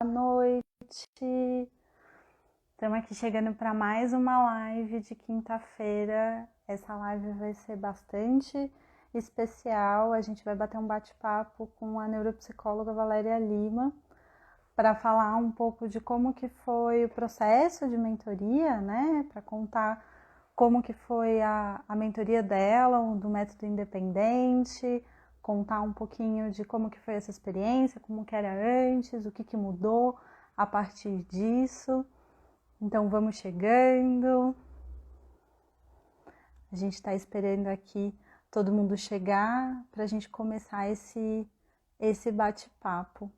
noite. Estamos aqui chegando para mais uma live de quinta-feira. Essa live vai ser bastante especial. A gente vai bater um bate-papo com a neuropsicóloga Valéria Lima para falar um pouco de como que foi o processo de mentoria, né? Para contar como que foi a mentoria dela, do método independente, contar um pouquinho de como que foi essa experiência, como que era antes, o que que mudou a partir disso. Então vamos chegando. A gente está esperando aqui todo mundo chegar para a gente começar esse bate-papo.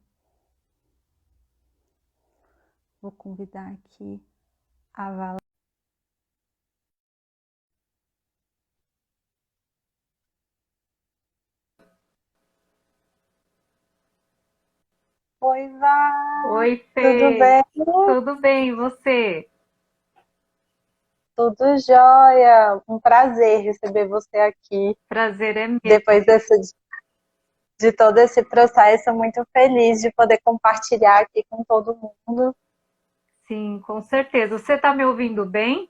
Vou convidar aqui a Valéria. Oi, Vá! Oi, Tudo Fê. bem? Tudo bem, e você? Tudo jóia! Um prazer receber você aqui. Prazer é Depois meu. de todo esse processo, muito feliz de poder compartilhar aqui com todo mundo. Sim, com certeza. Você está me ouvindo bem?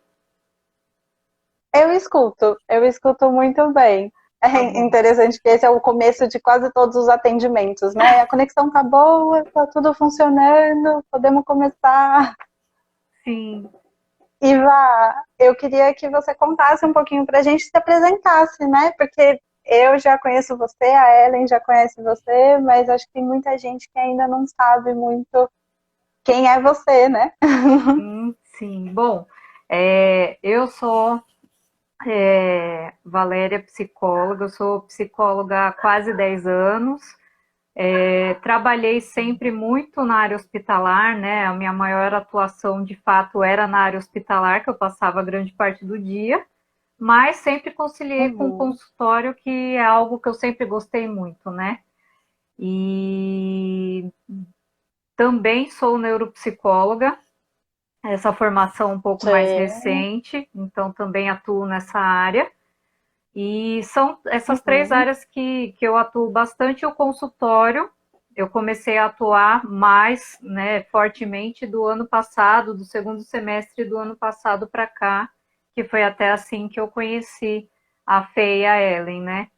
Eu escuto muito bem. Tá É bom. interessante que esse é o começo de quase todos os atendimentos, né? A conexão tá boa, tá tudo funcionando, podemos começar. Sim. Iva, eu queria que você contasse um pouquinho pra gente, se apresentasse, né? Porque eu já conheço você, a Ellen já conhece você, mas acho que tem muita gente que ainda não sabe muito quem é você, né? Sim. Bom, eu sou Valéria, psicóloga. Eu sou psicóloga há quase 10 anos. Trabalhei sempre muito na área hospitalar, né? A minha maior atuação, de fato, era na área hospitalar, que eu passava grande parte do dia. Mas sempre conciliei com o Uhum. consultório, que é algo que eu sempre gostei muito, né? E também sou neuropsicóloga, essa formação um pouco mais Sim. recente, então também atuo nessa área. E são essas três Uhum. áreas que eu atuo bastante. O consultório, eu comecei a atuar mais, né, fortemente do ano passado, do segundo semestre do ano passado para cá, que foi até assim que eu conheci a Fê e a Ellen, né?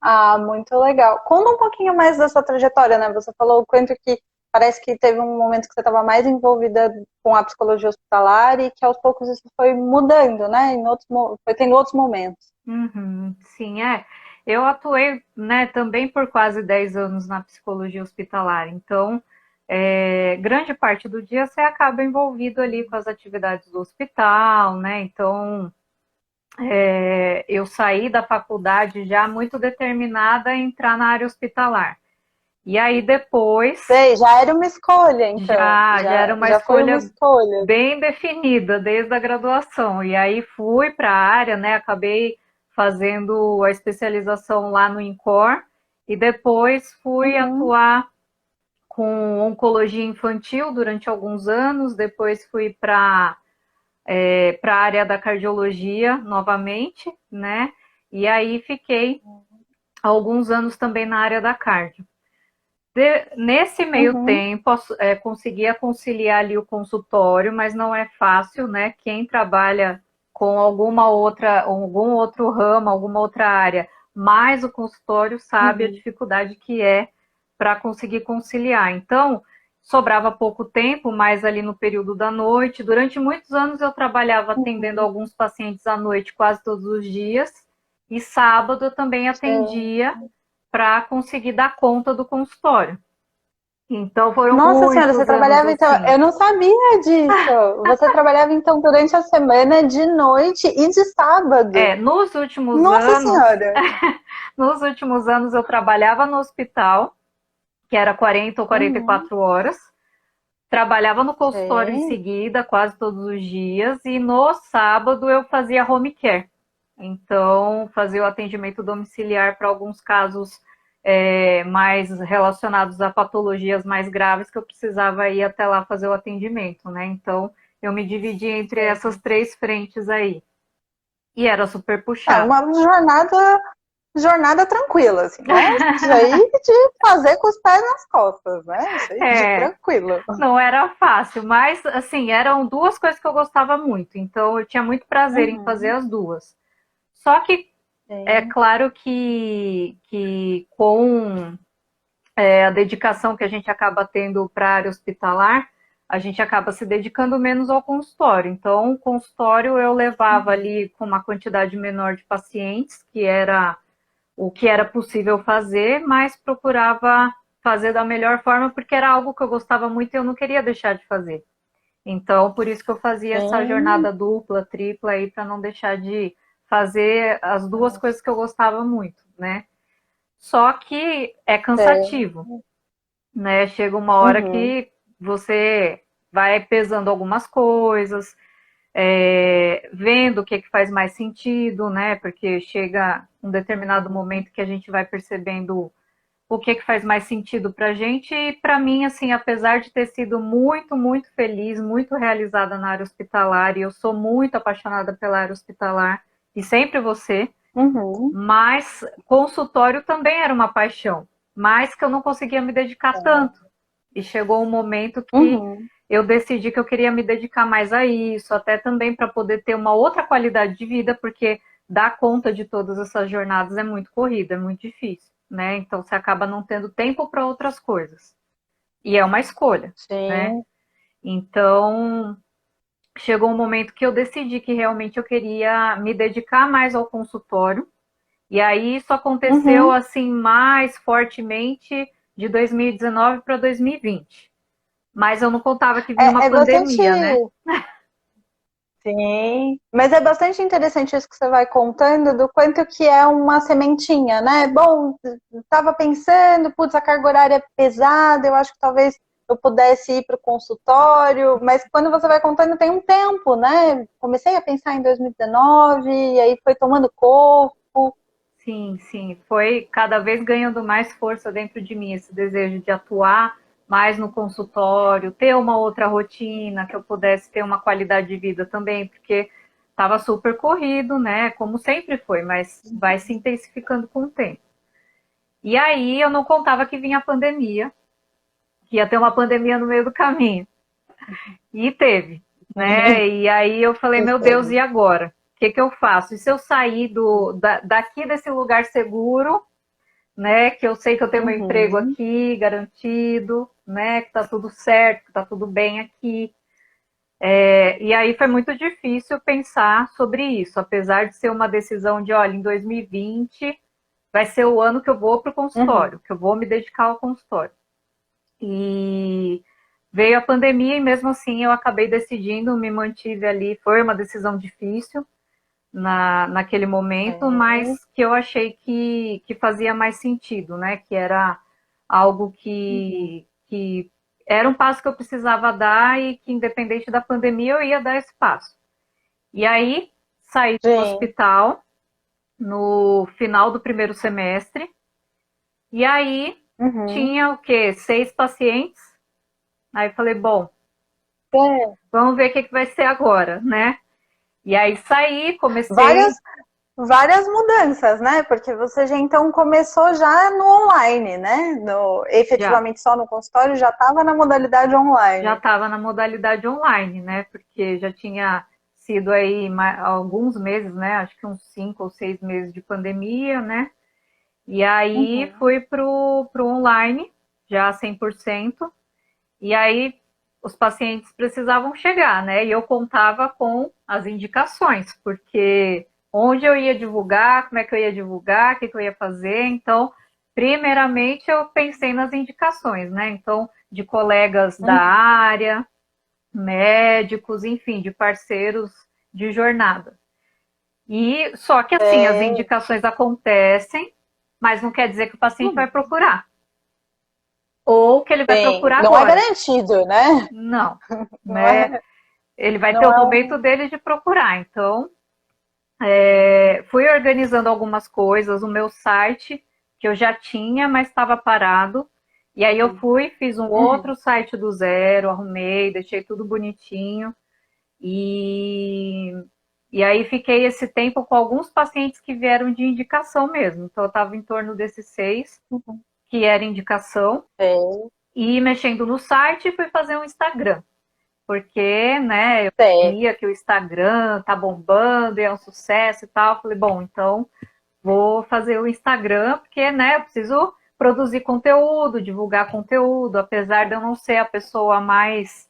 Ah, muito legal. Conta um pouquinho mais dessa trajetória, né? Você falou o quanto que parece que teve um momento que você estava mais envolvida com a psicologia hospitalar e que aos poucos isso foi mudando, né? Foi tendo outros momentos. Uhum, sim, é. Eu atuei, né, também por quase 10 anos na psicologia hospitalar, então grande parte do dia você acaba envolvido ali com as atividades do hospital, né? Então eu saí da faculdade já muito determinada a entrar na área hospitalar. E aí depois Sei, já era uma escolha, então. já era uma Já foi uma escolha escolha. bem definida desde a graduação. E aí fui para a área, né? Acabei fazendo a especialização lá no INCOR e depois fui Uhum, atuar com oncologia infantil durante alguns anos. Depois fui para a área da cardiologia novamente, né? E aí fiquei alguns anos também na área da cardio. Nesse meio uhum, tempo, conseguia conciliar ali o consultório, mas não é fácil, né? Quem trabalha com algum outro ramo, alguma outra área, mais o consultório sabe a uhum, dificuldade que é para conseguir conciliar. Então, sobrava pouco tempo, mais ali no período da noite. Durante muitos anos eu trabalhava atendendo uhum. alguns pacientes à noite quase todos os dias, e sábado eu também Sei. atendia para conseguir dar conta do consultório. Então foram Nossa senhora, você muitos anos trabalhava então. assim. Eu não sabia disso. Você trabalhava então durante a semana, de noite e de sábado. Nos últimos Nossa anos, senhora. nos últimos anos eu trabalhava no hospital, que era 40 ou quarenta e Uhum, quatro horas. Trabalhava no consultório em sei. seguida, quase todos os dias, e no sábado eu fazia home care. Então, fazia o atendimento domiciliar para alguns casos mais relacionados a patologias mais graves que eu precisava ir até lá fazer o atendimento, né? Então, eu me dividi entre essas Sei. três frentes aí. E era super É puxado. uma jornada. jornada tranquila, assim, né? Isso aí de fazer com os pés nas costas, né? Isso aí de tranquilo. Não era fácil, mas assim, eram duas coisas que eu gostava muito, então eu tinha muito prazer em fazer as duas. Só que é Sim. claro que com a dedicação que a gente acaba tendo para a área hospitalar, a gente acaba se dedicando menos ao consultório. Então, o consultório eu levava ali com uma quantidade menor de pacientes, que era o que era possível fazer, mas procurava fazer da melhor forma, porque era algo que eu gostava muito e eu não queria deixar de fazer. Então, por isso que eu fazia essa Sim. jornada dupla, tripla aí, para não deixar de fazer as duas coisas que eu gostava muito, né? Só que é Sim. cansativo, né? Chega uma hora Uhum. que você vai pesando algumas coisas, vendo o que, que faz mais sentido, né? Porque chega um determinado momento que a gente vai percebendo o que, que faz mais sentido para a gente. E para mim, assim, apesar de ter sido muito, muito feliz, muito realizada na área hospitalar, e eu sou muito apaixonada pela área hospitalar, e sempre você, Uhum. mas consultório também era uma paixão, mas que eu não conseguia me dedicar tanto. E chegou um momento que Uhum. eu decidi que eu queria me dedicar mais a isso, até também para poder ter uma outra qualidade de vida, porque dar conta de todas essas jornadas é muito corrida, é muito difícil, né? Então você acaba não tendo tempo para outras coisas. E é uma escolha, né? Sim. Então, chegou um momento que eu decidi que realmente eu queria me dedicar mais ao consultório. E aí isso aconteceu Uhum. assim mais fortemente de 2019 para 2020. Mas eu não contava que vinha uma É bastante. pandemia, né? Sim, mas é bastante interessante isso que você vai contando do quanto que é uma sementinha, né? Bom, estava pensando, putz, a carga horária é pesada, eu acho que talvez eu pudesse ir para o consultório, mas quando você vai contando tem um tempo, né? Comecei a pensar em 2019, e aí foi tomando corpo. Sim, sim. Foi cada vez ganhando mais força dentro de mim esse desejo de atuar mais no consultório, ter uma outra rotina, que eu pudesse ter uma qualidade de vida também, porque estava super corrido, né? Como sempre foi, mas vai se intensificando com o tempo. E aí eu não contava que vinha a pandemia, que ia ter uma pandemia no meio do caminho. E teve, né? E aí eu falei, meu Deus, e agora? O que, que eu faço? E se eu sair daqui desse lugar seguro, né? Que eu sei que eu tenho meu emprego Uhum. aqui garantido, né? Que tá tudo certo, que tá tudo bem aqui. E aí foi muito difícil pensar sobre isso, apesar de ser uma decisão de, olha, em 2020 vai ser o ano que eu vou para o Uhum. consultório, que eu vou me dedicar ao consultório. E veio a pandemia e mesmo assim eu acabei decidindo, me mantive ali. Foi uma decisão difícil naquele momento, Sim. mas que eu achei que fazia mais sentido, né? Que era algo que era um passo que eu precisava dar e que, independente da pandemia, eu ia dar esse passo. E aí saí do Sim. hospital no final do primeiro semestre, e aí Uhum. tinha o quê? 6 pacientes. Aí falei, bom, É. vamos ver o que, que vai ser agora, né? E aí saí, Várias, comecei. várias mudanças, né? Porque você já então começou já no online, né? Já Efetivamente só no consultório, já estava na modalidade já online. estava na modalidade online, né? Porque já tinha sido aí alguns meses, né? Acho que uns 5 ou 6 meses de pandemia, né? E aí Uhum. fui pro online, já 100%. E aí os pacientes precisavam chegar, né? E eu contava com as indicações, porque onde eu ia divulgar, como é que eu ia divulgar, o que, que eu ia fazer. Então, primeiramente eu pensei nas indicações, né? Então, de colegas da Uhum. área, médicos, enfim, de parceiros de jornada. E só que assim, as É. indicações acontecem, mas não quer dizer que o paciente vai Uhum. procurar. Ou que ele vai Sim, procurar não é agora. garantido, né? Não, Não né? é, Ele vai ter não o é momento um. dele de procurar. Então, fui organizando algumas coisas, o meu site, que eu já tinha, mas estava parado. E aí eu fui, fiz um Uhum. outro site do zero, arrumei, deixei tudo bonitinho. E, E aí fiquei esse tempo com alguns pacientes que vieram de indicação mesmo. Então eu estava em torno desses 6, que era indicação. E mexendo no site, fui fazer um Instagram. Porque, né, eu via que o Instagram tá bombando e é um sucesso e tal. Falei, bom, então vou fazer o Instagram, porque, né, eu preciso produzir conteúdo, divulgar conteúdo, apesar de eu não ser a pessoa mais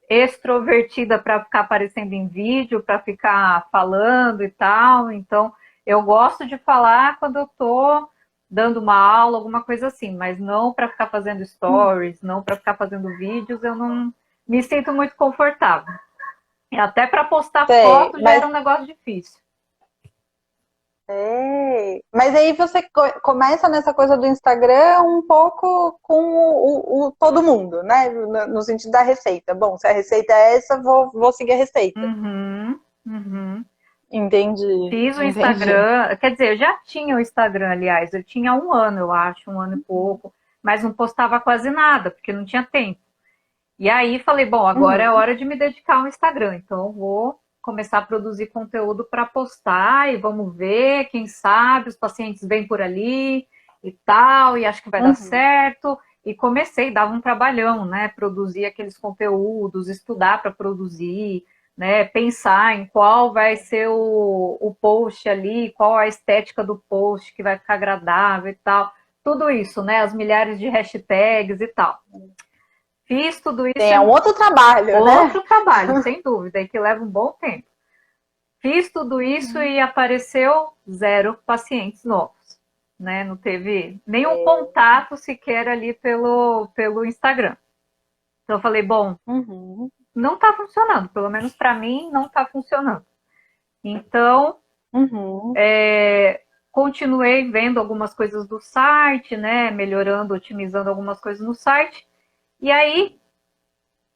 extrovertida para ficar aparecendo em vídeo, para ficar falando e tal. Então, eu gosto de falar quando eu tô dando uma aula, alguma coisa assim, mas não para ficar fazendo stories, não para ficar fazendo vídeos, eu não me sinto muito confortável. E até para postar foto já era um negócio difícil. Mas aí você começa nessa coisa do Instagram um pouco com todo mundo, né? No sentido da receita. Bom, se a receita é essa, vou seguir a receita. Entendi. Fiz o Instagram, quer dizer, eu já tinha o Instagram, aliás, eu tinha 1 ano, eu acho, 1 ano e pouco, mas não postava quase nada, porque não tinha tempo. E aí falei, bom, agora é hora de me dedicar ao Instagram, então eu vou começar a produzir conteúdo para postar e vamos ver, quem sabe os pacientes vêm por ali e tal, e acho que vai dar certo. E comecei, dava um trabalhão, né? Produzir aqueles conteúdos, estudar para produzir, né? Pensar em qual vai ser o post ali, qual a estética do post que vai ficar agradável e tal. Tudo isso, né? As milhares de hashtags e tal. Fiz tudo isso. É um outro trabalho, né? Outro trabalho, sem dúvida, e que leva um bom tempo. Fiz tudo isso e apareceu 0 pacientes novos, né? Não teve nenhum contato sequer ali pelo Instagram. Então eu falei, bom, não está funcionando, pelo menos para mim não está funcionando. Então, continuei vendo algumas coisas do site, né? Melhorando, otimizando algumas coisas no site. E aí,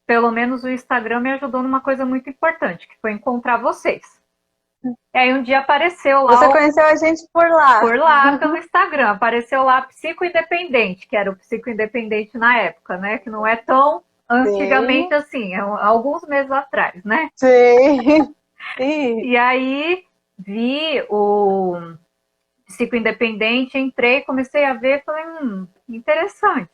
pelo menos o Instagram me ajudou numa coisa muito importante, que foi encontrar vocês. E aí um dia apareceu lá... Você conheceu a gente por lá. Por lá, pelo Instagram. Apareceu lá Psico Independente, que era o Psico Independente na época, né? Que não é tão antigamente assim, alguns meses atrás, né? Sim. E aí vi o Psico Independente, entrei, comecei a ver, falei, interessante.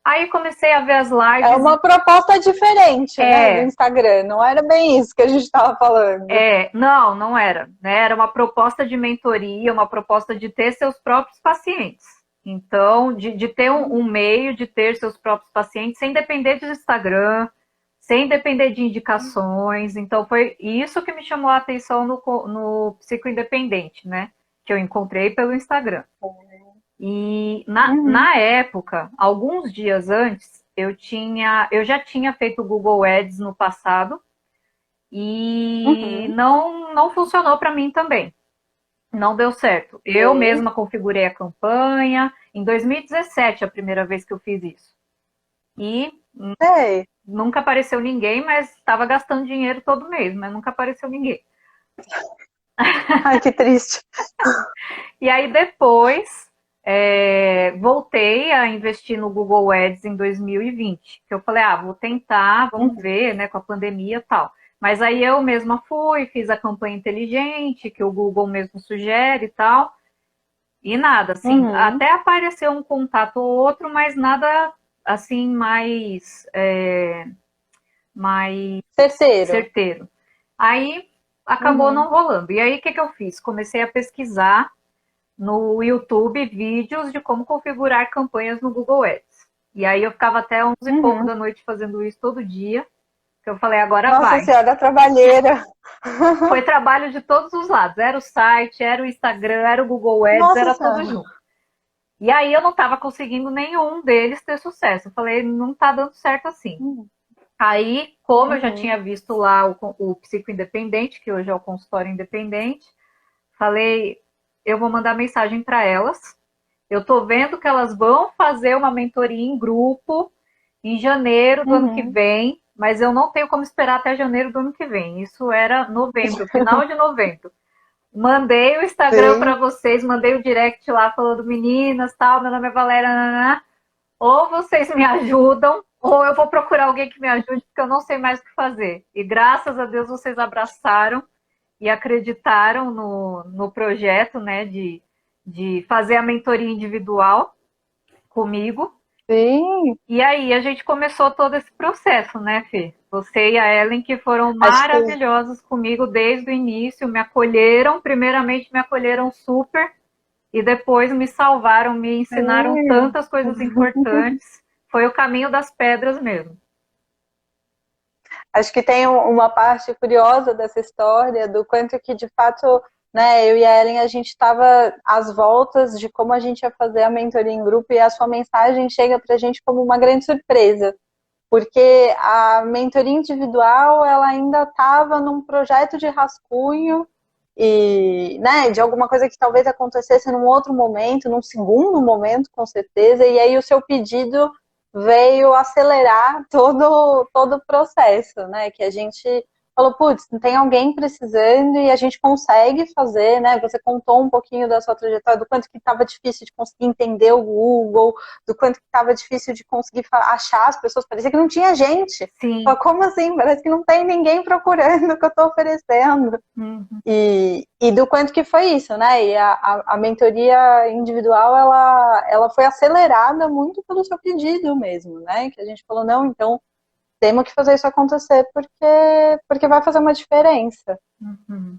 Aí comecei a ver as lives. É uma proposta diferente, né, do Instagram. Não era bem isso que a gente estava falando. Não era. Né? Era uma proposta de mentoria, uma proposta de ter seus próprios pacientes. Então, de ter um meio de ter seus próprios pacientes sem depender de Instagram, sem depender de indicações. Então, foi isso que me chamou a atenção no Psico Independente, né? Que eu encontrei pelo Instagram. E na época, alguns dias antes, eu já tinha feito o Google Ads no passado e não funcionou para mim também. Não deu certo. Eu mesma configurei a campanha. Em 2017, a primeira vez que eu fiz isso. E nunca apareceu ninguém, mas estava gastando dinheiro todo mês, mas nunca apareceu ninguém. Ai, que triste. E aí depois... voltei a investir no Google Ads em 2020, que eu falei, vou tentar, vamos ver, né, com a pandemia e tal. Mas aí eu mesma fiz a campanha inteligente, que o Google mesmo sugere e tal, e nada, assim, até apareceu um contato ou outro, mas nada, assim, mais certeiro. Aí acabou não rolando. E aí, o que eu fiz? Comecei a pesquisar no YouTube vídeos de como configurar campanhas no Google Ads. E aí eu ficava até 11 e pouco da noite fazendo isso todo dia. Que eu falei, agora vai. Nossa Senhora, trabalheira. Foi trabalho de todos os lados. Era o site, era o Instagram, era o Google Ads, era tudo junto. E aí eu não estava conseguindo nenhum deles ter sucesso. Eu falei, não está dando certo assim. Aí, como eu já tinha visto lá o Psico Independente, que hoje é o consultório independente, falei... eu vou mandar mensagem para elas. Eu tô vendo que elas vão fazer uma mentoria em grupo em janeiro do ano que vem, mas eu não tenho como esperar até janeiro do ano que vem. Isso era novembro, final de novembro. Mandei o Instagram para vocês, mandei o direct lá falando, meninas, tal, meu nome é Valéria, ou vocês me ajudam, ou eu vou procurar alguém que me ajude, porque eu não sei mais o que fazer. E graças a Deus vocês abraçaram e acreditaram no projeto, né, de fazer a mentoria individual comigo. Sim, E aí a gente começou todo esse processo, né, Fê? Você e a Ellen que foram acho que maravilhosos comigo desde o início, me acolheram, primeiramente me acolheram super, e depois me salvaram, me ensinaram sim. tantas coisas importantes. Foi o caminho das pedras mesmo. Acho que tem uma parte curiosa dessa história do quanto que de fato, né, eu e a Ellen, a gente estava às voltas de como a gente ia fazer a mentoria em grupo e a sua mensagem chega para a gente como uma grande surpresa, porque a mentoria individual ela ainda estava num projeto de rascunho e, né, de alguma coisa que talvez acontecesse num outro momento, num segundo momento, com certeza, e aí o seu pedido veio acelerar todo o processo, né, que a gente falou, putz, tem alguém precisando e a gente consegue fazer, né, você contou um pouquinho da sua trajetória, do quanto que estava difícil de conseguir entender o Google, do quanto que estava difícil de conseguir achar as pessoas, parecia que não tinha gente. Sim. Como assim? Parece que não tem ninguém procurando o que eu estou oferecendo. Uhum. E do quanto que foi isso, né? E a mentoria individual, ela foi acelerada muito pelo seu pedido mesmo, né? Que a gente falou, não, então temos que fazer isso acontecer porque vai fazer uma diferença. Uhum.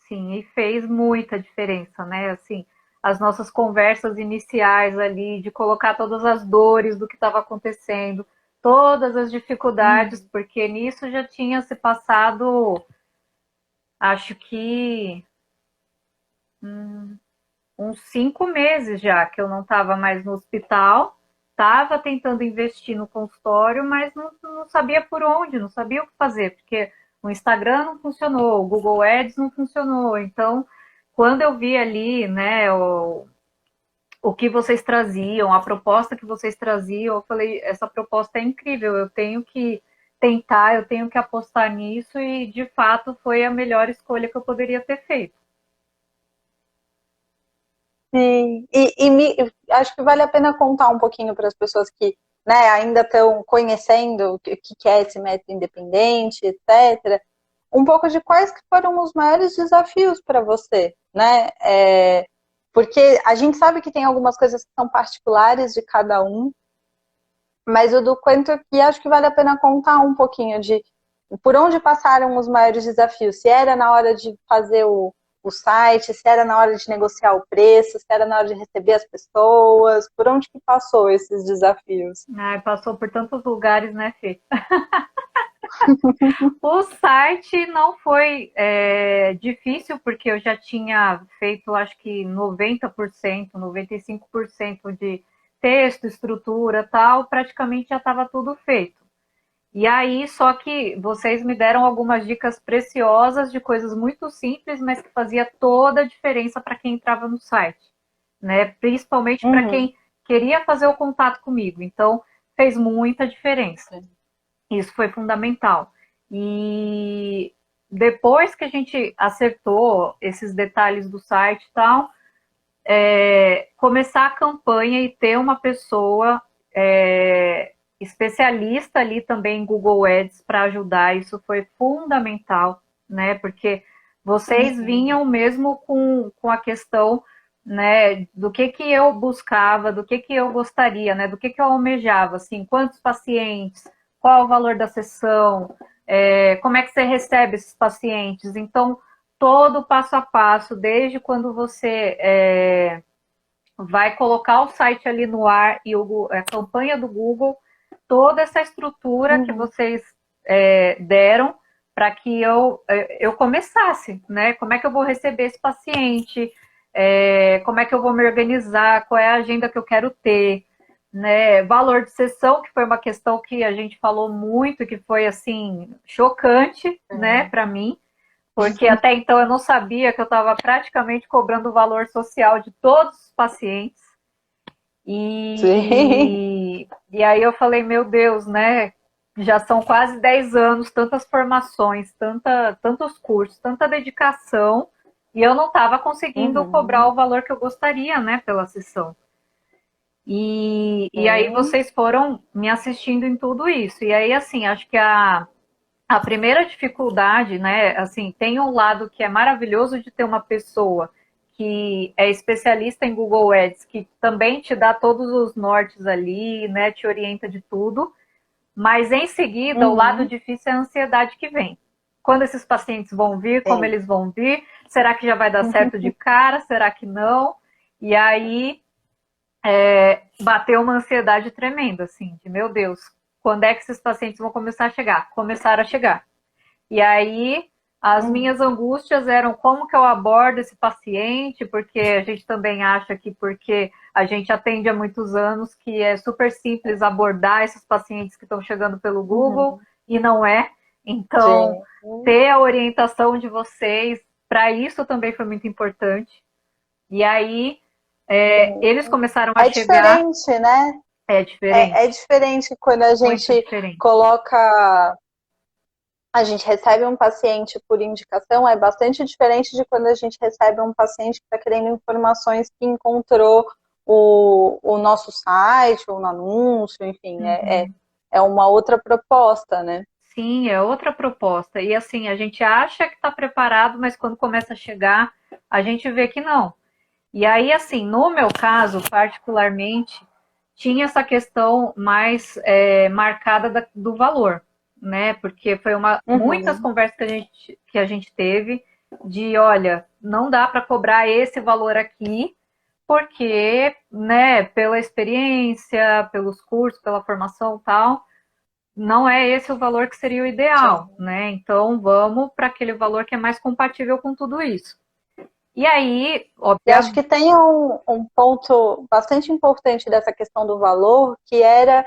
Sim, e fez muita diferença, né? Assim, as nossas conversas iniciais ali, de colocar todas as dores do que estava acontecendo, todas as dificuldades, porque nisso já tinha se passado, acho que uns 5 meses já que eu não estava mais no hospital, estava tentando investir no consultório, mas não sabia por onde, não sabia o que fazer, porque o Instagram não funcionou, o Google Ads não funcionou. Então, quando eu vi ali, né, o que vocês traziam, a proposta que vocês traziam, eu falei, essa proposta é incrível, eu tenho que tentar, eu tenho que apostar nisso, e de fato foi a melhor escolha que eu poderia ter feito. Sim, acho que vale a pena contar um pouquinho para as pessoas que, né, ainda estão conhecendo o que é esse método independente, etc. Um pouco de quais que foram os maiores desafios para você, né? Porque a gente sabe que tem algumas coisas que são particulares de cada um, mas o do quanto que acho que vale a pena contar um pouquinho de por onde passaram os maiores desafios, se era na hora de fazer o site, se era na hora de negociar o preço, se era na hora de receber as pessoas, por onde que passou esses desafios? Ai, passou por tantos lugares, né, Fê? O site não foi difícil, porque eu já tinha feito, acho que 90%, 95% de texto, estrutura, tal, praticamente já estava tudo feito. E aí, só que vocês me deram algumas dicas preciosas de coisas muito simples, mas que fazia toda a diferença para quem entrava no site, né? Principalmente para Uhum. quem queria fazer o contato comigo. Então, fez muita diferença. Isso foi fundamental. E depois que a gente acertou esses detalhes do site e tal, começar a campanha e ter uma pessoa especialista ali também em Google Ads para ajudar, isso foi fundamental, né? Porque vocês vinham mesmo com a questão, né, do que eu buscava, do que eu gostaria, né, do que eu almejava, assim, quantos pacientes, qual o valor da sessão, como é que você recebe esses pacientes. Então, todo o passo a passo, desde quando você vai colocar o site ali no ar e a campanha do Google, toda essa estrutura que Uhum. vocês deram para que eu começasse, né? Como é que eu vou receber esse paciente? Como é que eu vou me organizar? Qual é a agenda que eu quero ter? Né? Valor de sessão, que foi uma questão que a gente falou muito, que foi assim chocante, né, para mim, porque até então eu não sabia que eu estava praticamente cobrando o valor social de todos os pacientes. Sim. E aí eu falei, meu Deus, né? Já são quase 10 anos, tantas formações, tantos cursos, tanta dedicação, e eu não estava conseguindo cobrar Uhum. o valor que eu gostaria, né, pela sessão. E aí vocês foram me assistindo em tudo isso. E aí, assim, acho que a primeira dificuldade, né, assim, tem um lado que é maravilhoso de ter uma pessoa que é especialista em Google Ads, que também te dá todos os nortes ali, né, te orienta de tudo, mas em seguida o lado Uhum. difícil é a ansiedade que vem. Quando esses pacientes vão vir, como Sim. eles vão vir, será que já vai dar certo de cara, será que não? E aí bateu uma ansiedade tremenda, assim, de meu Deus, quando é que esses pacientes vão começar a chegar? Começaram a chegar. E aí, as Uhum. minhas angústias eram como que eu abordo esse paciente, porque a gente também acha que porque a gente atende há muitos anos que é super simples abordar esses pacientes que estão chegando pelo Google, Uhum. e não é. Então, Gente, ter a orientação de vocês, para isso também foi muito importante. E aí, eles sim. começaram a É chegar, diferente, né? é É diferente, diferente quando a muito gente diferente. coloca, a gente recebe um paciente por indicação, é bastante diferente de quando a gente recebe um paciente que está querendo informações que encontrou o nosso site, ou no anúncio, enfim, Uhum. é uma outra proposta, né? Sim, é outra proposta. E assim, a gente acha que está preparado, mas quando começa a chegar, a gente vê que não. E aí, assim, no meu caso, particularmente, tinha essa questão mais marcada do valor, né? Porque foi muitas Uhum. conversas que a gente teve de, olha, não dá para cobrar esse valor aqui, porque, né, pela experiência, pelos cursos, pela formação e tal, não é esse o valor que seria o ideal, Sim. né? Então vamos para aquele valor que é mais compatível com tudo isso. E aí, E acho obviamente, que tem um ponto bastante importante dessa questão do valor, que era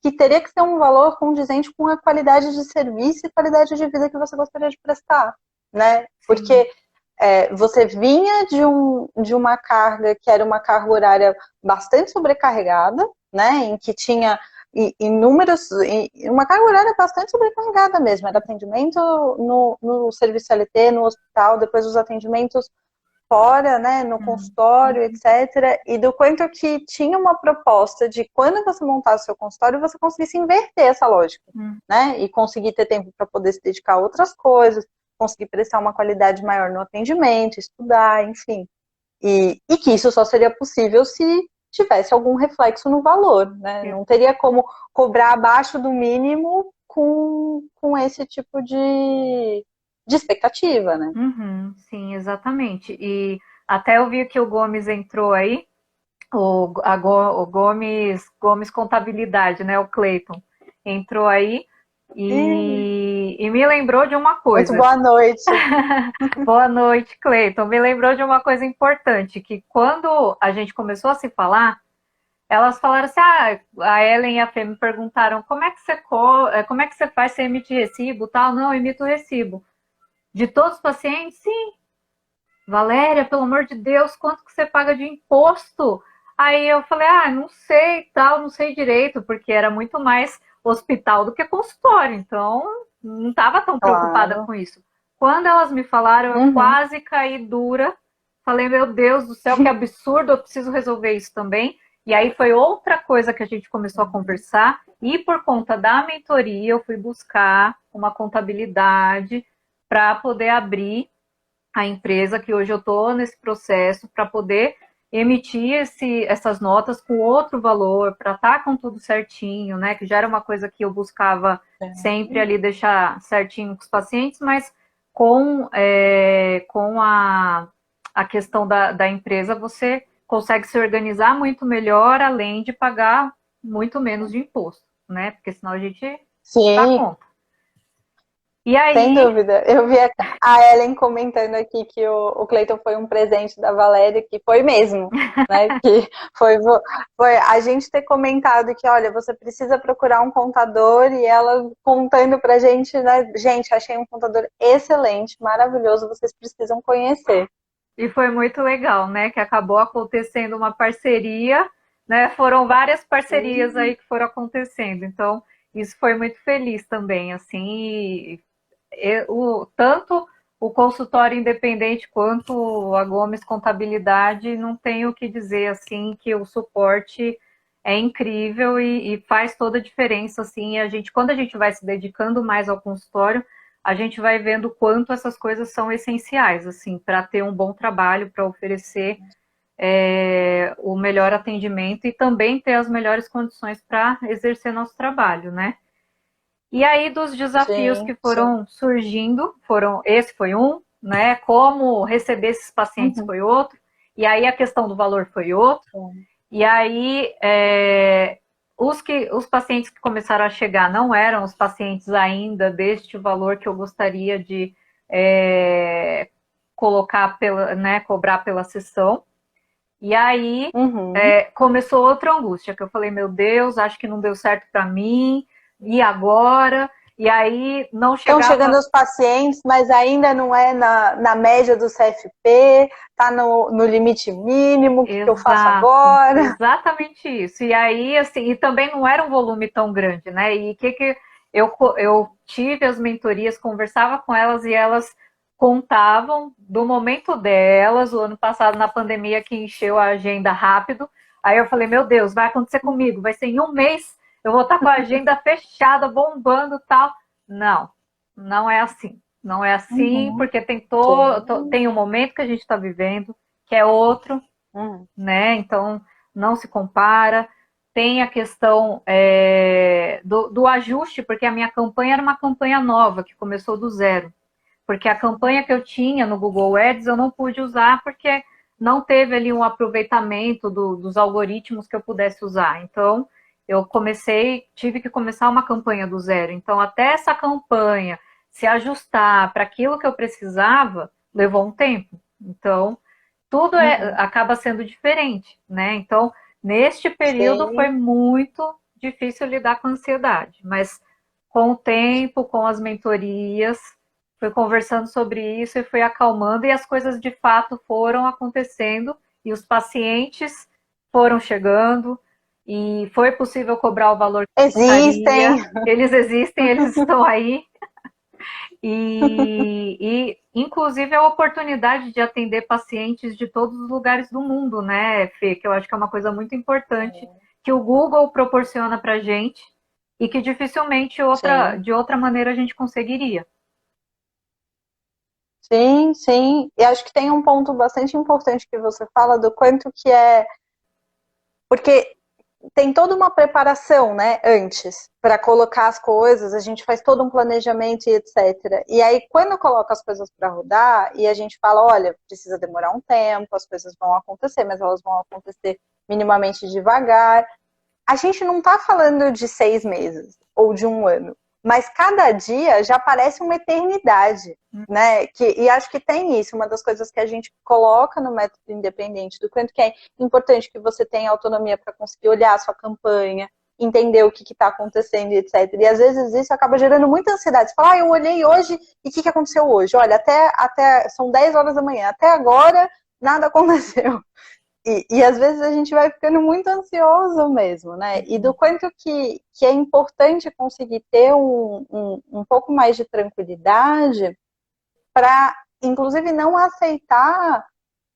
que teria que ser um valor condizente com a qualidade de serviço e qualidade de vida que você gostaria de prestar, né? sim. Porque você vinha de uma carga que era uma carga horária bastante sobrecarregada, né? Em que tinha inúmeros, uma carga horária bastante sobrecarregada mesmo, era atendimento no serviço CLT, no hospital, depois os atendimentos fora, né, no consultório, etc. E do quanto que tinha uma proposta de quando você montasse o seu consultório, você conseguisse inverter essa lógica, Hum. né? E conseguir ter tempo para poder se dedicar a outras coisas, conseguir prestar uma qualidade maior no atendimento, estudar, enfim. E que isso só seria possível se tivesse algum reflexo no valor, né? Não teria como cobrar abaixo do mínimo com esse tipo de expectativa, né? Uhum, sim, exatamente. E até eu vi que o Gomes entrou aí, o Gomes Contabilidade, né? O Cleiton entrou aí e me lembrou de uma Muito coisa. boa noite. Boa noite, Cleiton. Me lembrou de uma coisa importante, que quando a gente começou a se falar, elas falaram assim, a Ellen e a Fê me perguntaram como é que você faz, você emite recibo, tal? Não, eu emito recibo. De todos os pacientes? Sim. Valéria, pelo amor de Deus, quanto que você paga de imposto? Aí eu falei, não sei, tal, não sei direito, porque era muito mais hospital do que consultório, então não estava tão preocupada Claro. com isso. Quando elas me falaram, eu Uhum. quase caí dura. Falei, meu Deus do céu, que absurdo, eu preciso resolver isso também. E aí foi outra coisa que a gente começou a conversar, e por conta da mentoria, eu fui buscar uma contabilidade para poder abrir a empresa, que hoje eu estou nesse processo para poder emitir essas notas com outro valor, para estar com tudo certinho, né? Que já era uma coisa que eu buscava sempre ali deixar certinho com os pacientes, mas com a questão da empresa você consegue se organizar muito melhor, além de pagar muito menos de imposto, né? Porque senão a gente dá Sim, conta. E sem aí, dúvida. Eu vi a Ellen comentando aqui que o Cleiton foi um presente da Valéria, que foi mesmo, né? Que foi a gente ter comentado que, olha, você precisa procurar um contador, e ela contando pra gente, né? Gente, achei um contador excelente, maravilhoso, vocês precisam conhecer. e foi muito legal, né? Que acabou acontecendo uma parceria, né? Foram várias parcerias aí que foram acontecendo. Então, isso foi muito feliz também, assim. Tanto o consultório independente quanto a Gomes Contabilidade, não tenho o que dizer assim que o suporte é incrível e faz toda a diferença, assim, quando a gente vai se dedicando mais ao consultório, a gente vai vendo quanto essas coisas são essenciais, assim, para ter um bom trabalho, para oferecer o melhor atendimento e também ter as melhores condições para exercer nosso trabalho, né? E aí, dos desafios que Sim, sim. foram surgindo, esse foi um, né? Como receber esses pacientes Uhum. foi outro, e aí a questão do valor foi outro. Sim. E aí, os pacientes que começaram a chegar não eram os pacientes ainda deste valor que eu gostaria de colocar né, cobrar pela sessão. E aí Uhum. começou outra angústia, que eu falei, meu Deus, acho que não deu certo para mim, e agora? E aí não Estão chegando chegava. os pacientes, mas ainda não é na média do CFP, está no limite mínimo, o que eu faço Exato, agora? exatamente isso. E aí, assim, e também não era um volume tão grande, né? E o que eu tive as mentorias, conversava com elas e elas contavam do momento delas, o ano passado na pandemia que encheu a agenda rápido. Aí eu falei, meu Deus, vai acontecer comigo, vai ser em um mês, eu vou estar com a agenda fechada, bombando e tal. Não, não é assim. Não é assim, Uhum. porque Sim. tem um momento que a gente está vivendo, que é outro, Uhum. né? Então não se compara. Tem a questão do ajuste, porque a minha campanha era uma campanha nova, que começou do zero. Porque a campanha que eu tinha no Google Ads eu não pude usar porque não teve ali um aproveitamento dos algoritmos que eu pudesse usar. Então, tive que começar uma campanha do zero. Então, até essa campanha se ajustar para aquilo que eu precisava, levou um tempo. Então, tudo Uhum. acaba sendo diferente, né? Então, neste período foi Sim. muito difícil lidar com a ansiedade, mas com o tempo, com as mentorias, fui conversando sobre isso e fui acalmando e as coisas de fato foram acontecendo e os pacientes foram chegando e foi possível cobrar o valor que eu Existem. gostaria. Eles existem, eles estão aí inclusive, a oportunidade de atender pacientes de todos os lugares do mundo, né, Fê? Que eu acho que é uma coisa muito importante que o Google proporciona para gente e que dificilmente Sim. de outra maneira a gente conseguiria. Sim, sim. E acho que tem um ponto bastante importante que você fala do quanto que é. Porque tem toda uma preparação, né, antes, para colocar as coisas, a gente faz todo um planejamento e etc. E aí, quando coloca as coisas para rodar, e a gente fala, olha, precisa demorar um tempo, as coisas vão acontecer, mas elas vão acontecer minimamente devagar. A gente não está falando de 6 meses ou de um ano, mas cada dia já parece uma eternidade, né? E acho que tem isso, uma das coisas que a gente coloca no método independente, do quanto que é importante que você tenha autonomia para conseguir olhar a sua campanha, entender o que está acontecendo, etc. E às vezes isso acaba gerando muita ansiedade. Você fala, eu olhei hoje e o que aconteceu hoje? Olha, até são 10 horas da manhã, até agora nada aconteceu. E às vezes a gente vai ficando muito ansioso mesmo, né? E do quanto que é importante conseguir ter um pouco mais de tranquilidade para, inclusive, não aceitar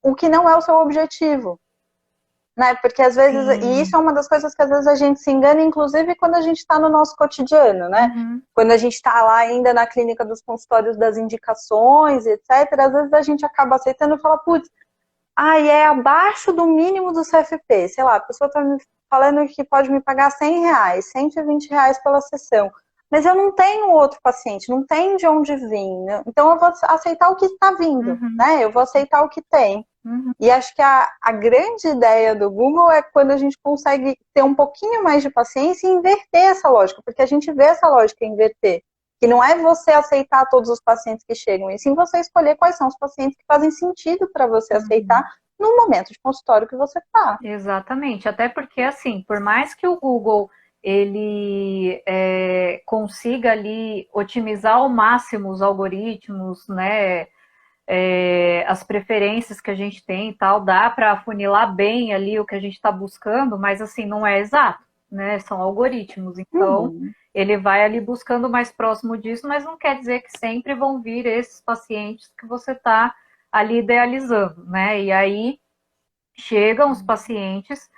o que não é o seu objetivo. Né? Porque às vezes, e Sim. isso é uma das coisas que às vezes a gente se engana, inclusive quando a gente está no nosso cotidiano, né? Uhum. Quando a gente está lá ainda na clínica dos consultórios das indicações, etc., às vezes a gente acaba aceitando e fala, putz, é abaixo do mínimo do CFP. Sei lá, a pessoa está me falando que pode me pagar R$ 100, R$ 120 pela sessão. Mas eu não tenho outro paciente, não tem de onde vir. Né? Então eu vou aceitar o que está vindo, Uhum. né? Eu vou aceitar o que tem. Uhum. E acho que a grande ideia do Google é quando a gente consegue ter um pouquinho mais de paciência e inverter essa lógica, porque a gente vê essa lógica inverter. Que não é você aceitar todos os pacientes que chegam, e sim você escolher quais são os pacientes que fazem sentido para você aceitar no momento de consultório que você está. Exatamente, até porque assim, por mais que o Google ele consiga ali otimizar ao máximo os algoritmos, né, as preferências que a gente tem e tal, dá para afunilar bem ali o que a gente está buscando, mas assim, não é exato, né? São algoritmos, então Uhum. ele vai ali buscando mais próximo disso, mas não quer dizer que sempre vão vir esses pacientes que você está ali idealizando, né? E aí chegam os pacientes,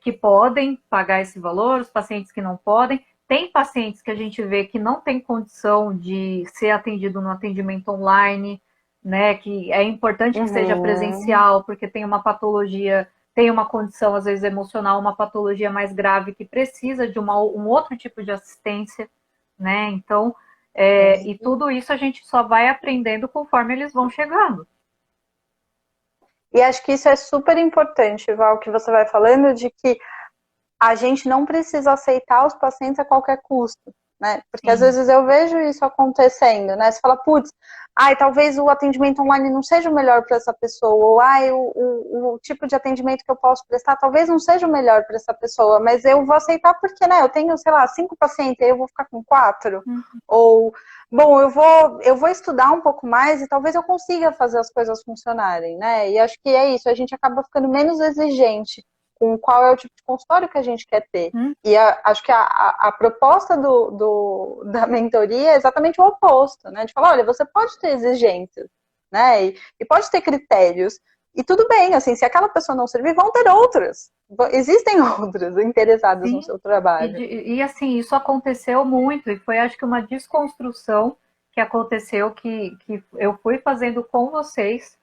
que podem pagar esse valor, os pacientes que não podem. Tem pacientes que a gente vê que não tem condição de ser atendido no atendimento online, né? Que é importante que seja presencial, porque tem uma patologia, tem uma condição, às vezes, emocional, uma patologia mais grave que precisa de um outro tipo de assistência, né? Então, e tudo isso a gente só vai aprendendo conforme eles vão chegando. E acho que isso é super importante, Val, que você vai falando de que a gente não precisa aceitar os pacientes a qualquer custo, né? Porque às vezes eu vejo isso acontecendo, né? Você fala, putz, talvez o atendimento online não seja o melhor para essa pessoa, ou o tipo de atendimento que eu posso prestar talvez não seja o melhor para essa pessoa, mas eu vou aceitar porque, né, eu tenho, sei lá, 5 pacientes, aí eu vou ficar com 4, ou, bom, eu vou estudar um pouco mais e talvez eu consiga fazer as coisas funcionarem, né? E acho que é isso, a gente acaba ficando menos exigente com qual é o tipo de consultório que a gente quer ter. E acho que a proposta da mentoria é exatamente o oposto, né? De falar, olha, você pode ter exigências, né? E pode ter critérios. E tudo bem, assim, se aquela pessoa não servir, vão ter outras. Existem outras interessadas no seu trabalho. E assim, isso aconteceu muito, e foi acho que uma desconstrução que aconteceu, que eu fui fazendo com vocês,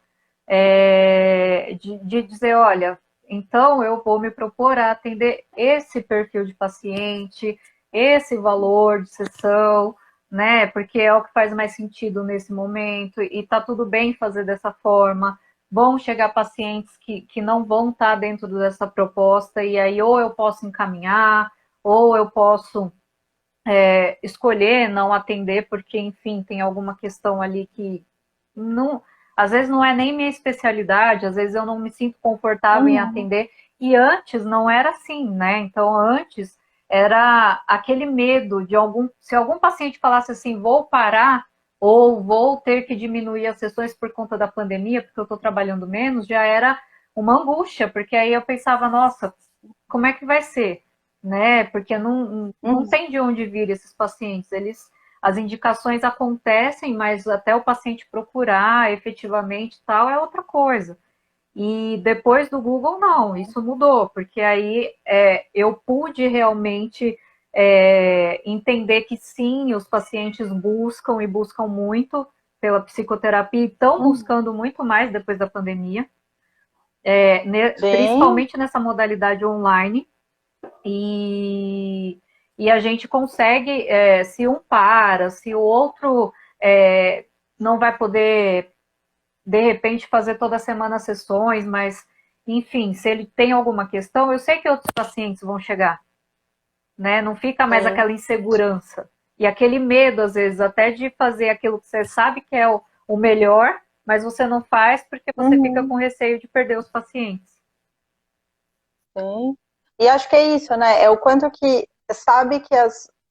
de dizer, olha, então eu vou me propor a atender esse perfil de paciente, esse valor de sessão, né? Porque é o que faz mais sentido nesse momento, e tá tudo bem fazer dessa forma. Vão chegar pacientes que não vão estar dentro dessa proposta, e aí ou eu posso encaminhar, ou eu posso escolher não atender, porque, enfim, tem alguma questão ali que não, às vezes não é nem minha especialidade, às vezes eu não me sinto confortável em atender, e antes não era assim, né? Então, antes era aquele medo de se algum paciente falasse assim, vou parar, ou vou ter que diminuir as sessões por conta da pandemia, porque eu estou trabalhando menos, já era uma angústia, porque aí eu pensava, nossa, como é que vai ser? Né? Porque não tem de onde vir esses pacientes, as indicações acontecem, mas até o paciente procurar efetivamente tal é outra coisa. E depois do Google, não, isso mudou, porque aí eu pude realmente entender que sim, os pacientes buscam e buscam muito pela psicoterapia e estão buscando muito mais depois da pandemia, principalmente nessa modalidade online. E a gente consegue, se um para, se o outro não vai poder, de repente, fazer toda semana sessões, mas, enfim, se ele tem alguma questão, eu sei que outros pacientes vão chegar, né? Não fica mais aquela insegurança e aquele medo, às vezes, até de fazer aquilo que você sabe que é o melhor, mas você não faz porque você fica com receio de perder os pacientes. Sim. E acho que é isso, né? É o quanto que sabe que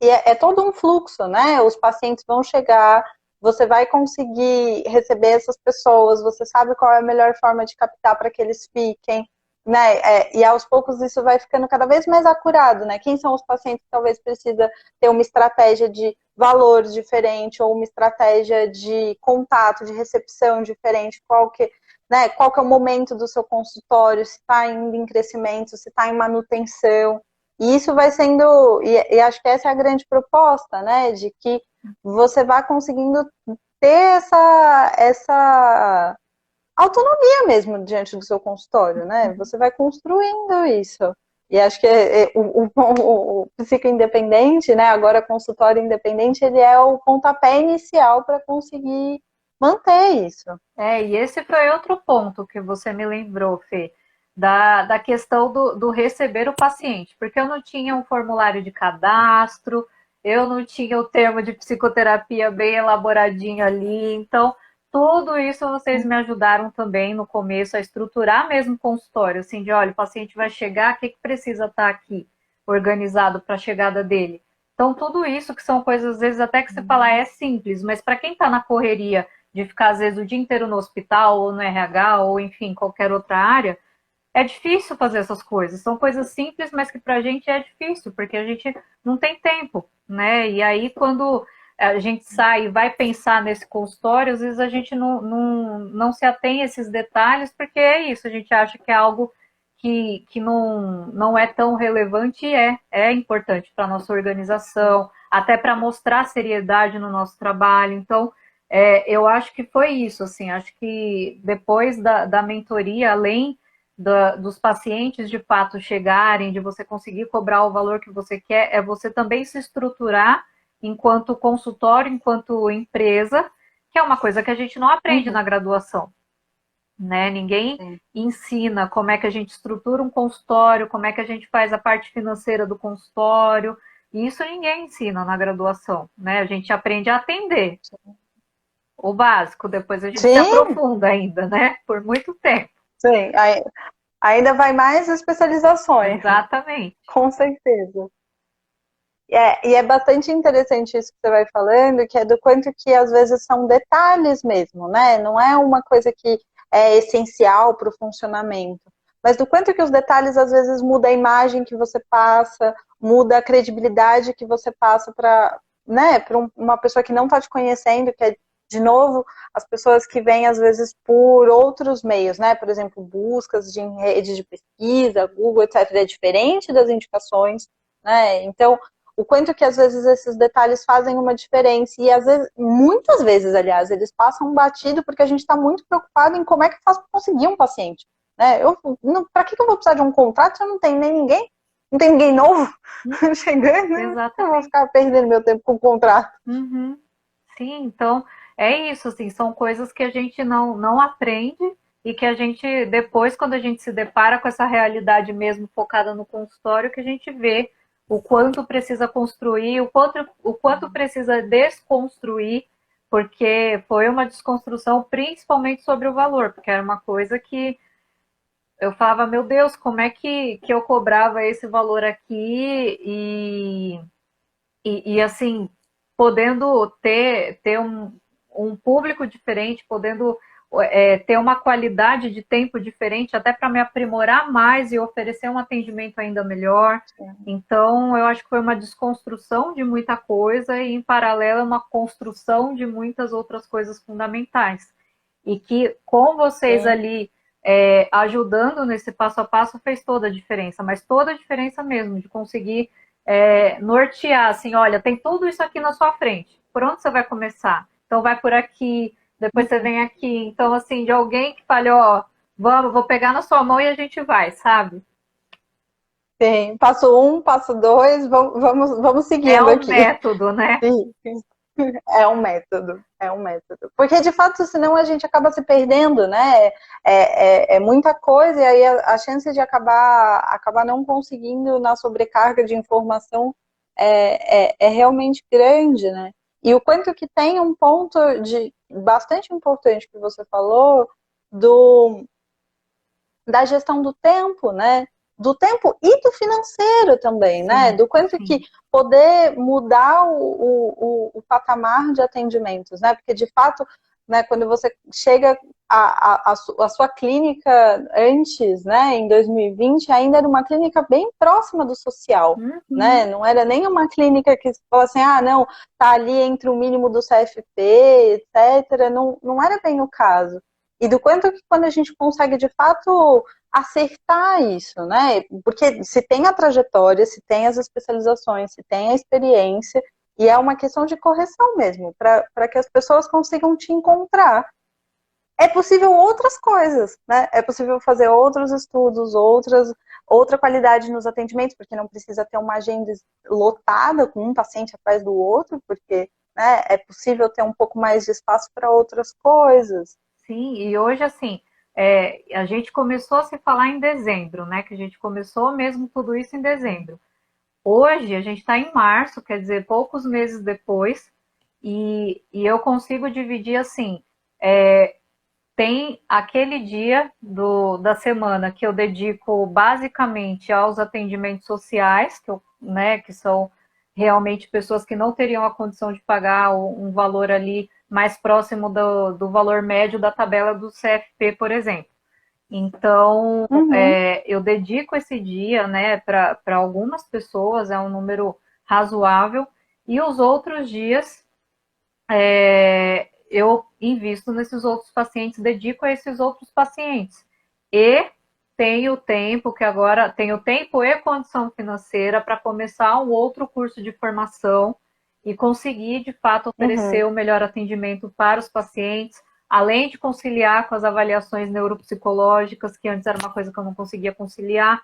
é todo um fluxo, né? Os pacientes vão chegar, você vai conseguir receber essas pessoas, você sabe qual é a melhor forma de captar para que eles fiquem, né? E aos poucos isso vai ficando cada vez mais acurado, né? Quem são os pacientes que talvez precisa ter uma estratégia de valor diferente ou uma estratégia de contato, de recepção diferente, né, qual que é o momento do seu consultório, se está indo em crescimento, se está em manutenção. E isso vai sendo, e acho que essa é a grande proposta, né, de que você vai conseguindo ter essa autonomia mesmo diante do seu consultório, né? Você vai construindo isso. E acho que o psicoindependente, né, agora consultório independente, ele é o pontapé inicial para conseguir manter isso. E esse foi outro ponto que você me lembrou, Fê, da questão do receber o paciente, porque eu não tinha um formulário de cadastro, eu não tinha o termo de psicoterapia bem elaboradinho ali, então tudo isso vocês me ajudaram também no começo a estruturar mesmo o consultório, assim, de olha, o paciente vai chegar, o que precisa estar aqui organizado para a chegada dele? Então, tudo isso que são coisas, às vezes, até que você fala é simples, mas para quem está na correria de ficar, às vezes, o dia inteiro no hospital, ou no RH, ou, enfim, qualquer outra área, é difícil fazer essas coisas. São coisas simples, mas que para a gente é difícil, porque a gente não tem tempo, né? E aí, quando a gente sai e vai pensar nesse consultório, às vezes a gente não se atém a esses detalhes, porque é isso, a gente acha que é algo que não é tão relevante, é importante para a nossa organização, até para mostrar seriedade no nosso trabalho. Então, eu acho que foi isso, assim, acho que depois da mentoria, além dos pacientes de fato chegarem, de você conseguir cobrar o valor que você quer, é você também se estruturar enquanto consultório, enquanto empresa, que é uma coisa que a gente não aprende na graduação, né? Ninguém ensina como é que a gente estrutura um consultório, como é que a gente faz a parte financeira do consultório. Isso ninguém ensina na graduação, né? A gente aprende a atender o básico, depois a gente se Sim, aprofunda ainda, né? Por muito tempo. sim. Ainda vai mais especializações, Exatamente. com certeza. E é bastante interessante isso que você vai falando, que é do quanto que às vezes são detalhes mesmo, né? Não é uma coisa que é essencial para o funcionamento, mas do quanto que os detalhes às vezes mudam a imagem que você passa, muda a credibilidade que você passa para, né, para uma pessoa que não está te conhecendo, que é, de novo, as pessoas que vêm às vezes por outros meios, né? Por exemplo, buscas de redes de pesquisa, Google, etc. É diferente das indicações, né? Então, o quanto que às vezes esses detalhes fazem uma diferença. E às vezes, muitas vezes, aliás, eles passam um batido porque a gente está muito preocupado em como é que faz para conseguir um paciente. Né? Para que eu vou precisar de um contrato se eu não tenho nem ninguém? Não tem ninguém novo chegando, né? Eu vou ficar perdendo meu tempo com o contrato. Uhum. Sim, então é isso, assim, são coisas que a gente não aprende e que a gente, depois, quando a gente se depara com essa realidade mesmo focada no consultório, que a gente vê o quanto precisa construir, o quanto precisa desconstruir, porque foi uma desconstrução principalmente sobre o valor, porque era uma coisa que eu falava, meu Deus, como é que eu cobrava esse valor aqui e assim, podendo ter um público diferente, podendo ter uma qualidade de tempo diferente, até para me aprimorar mais e oferecer um atendimento ainda melhor. Então, eu acho que foi uma desconstrução de muita coisa e, em paralelo, uma construção de muitas outras coisas fundamentais. E que, com vocês ali ajudando nesse passo a passo, fez toda a diferença, mas toda a diferença mesmo, de conseguir nortear, assim, olha, tem tudo isso aqui na sua frente, por onde você vai começar? Então vai por aqui, depois você vem aqui. Então, assim, de alguém que fale, ó, vou pegar na sua mão e a gente vai, sabe? Sim, passo 1, passo 2, vamos É seguindo um aqui. método, né? Sim. É um método, é um método. Porque, de fato, senão a gente acaba se perdendo, né? É muita coisa, e aí a chance de acabar não conseguindo na sobrecarga de informação é realmente grande, né? E o quanto que tem um ponto de bastante importante que você falou do da gestão do tempo, né? Do tempo e do financeiro também, né? Do quanto que poder mudar o patamar de atendimentos, né? Porque, de fato, né, quando você chega a sua clínica antes, né, em 2020, ainda era uma clínica bem próxima do social, né? Não era nem uma clínica que você fala assim, ah, não, tá ali entre o mínimo do CFP, etc. Não era bem o caso. E do quanto que quando a gente consegue, de fato, acertar isso, né? Porque se tem a trajetória, se tem as especializações, se tem a experiência, e é uma questão de correção mesmo, para que as pessoas consigam te encontrar. É possível outras coisas, né? É possível fazer outros estudos, outra qualidade nos atendimentos, porque não precisa ter uma agenda lotada com um paciente atrás do outro, porque, né, é possível ter um pouco mais de espaço para outras coisas. Sim, e hoje, assim, a gente começou a se falar em dezembro, né? Que a gente começou mesmo tudo isso em dezembro. Hoje, a gente está em março, quer dizer, poucos meses depois, e eu consigo dividir assim: tem aquele dia da semana que eu dedico basicamente aos atendimentos sociais, que são realmente pessoas que não teriam a condição de pagar um valor ali mais próximo do valor médio da tabela do CFP, por exemplo. Então, eu dedico esse dia, né, para algumas pessoas, é um número razoável, e os outros dias eu invisto nesses outros pacientes, dedico a esses outros pacientes. E tenho tempo, que agora tenho tempo e condição financeira para começar um outro curso de formação e conseguir, de fato, oferecer Uhum. o melhor atendimento para os pacientes, além de conciliar com as avaliações neuropsicológicas, que antes era uma coisa que eu não conseguia conciliar,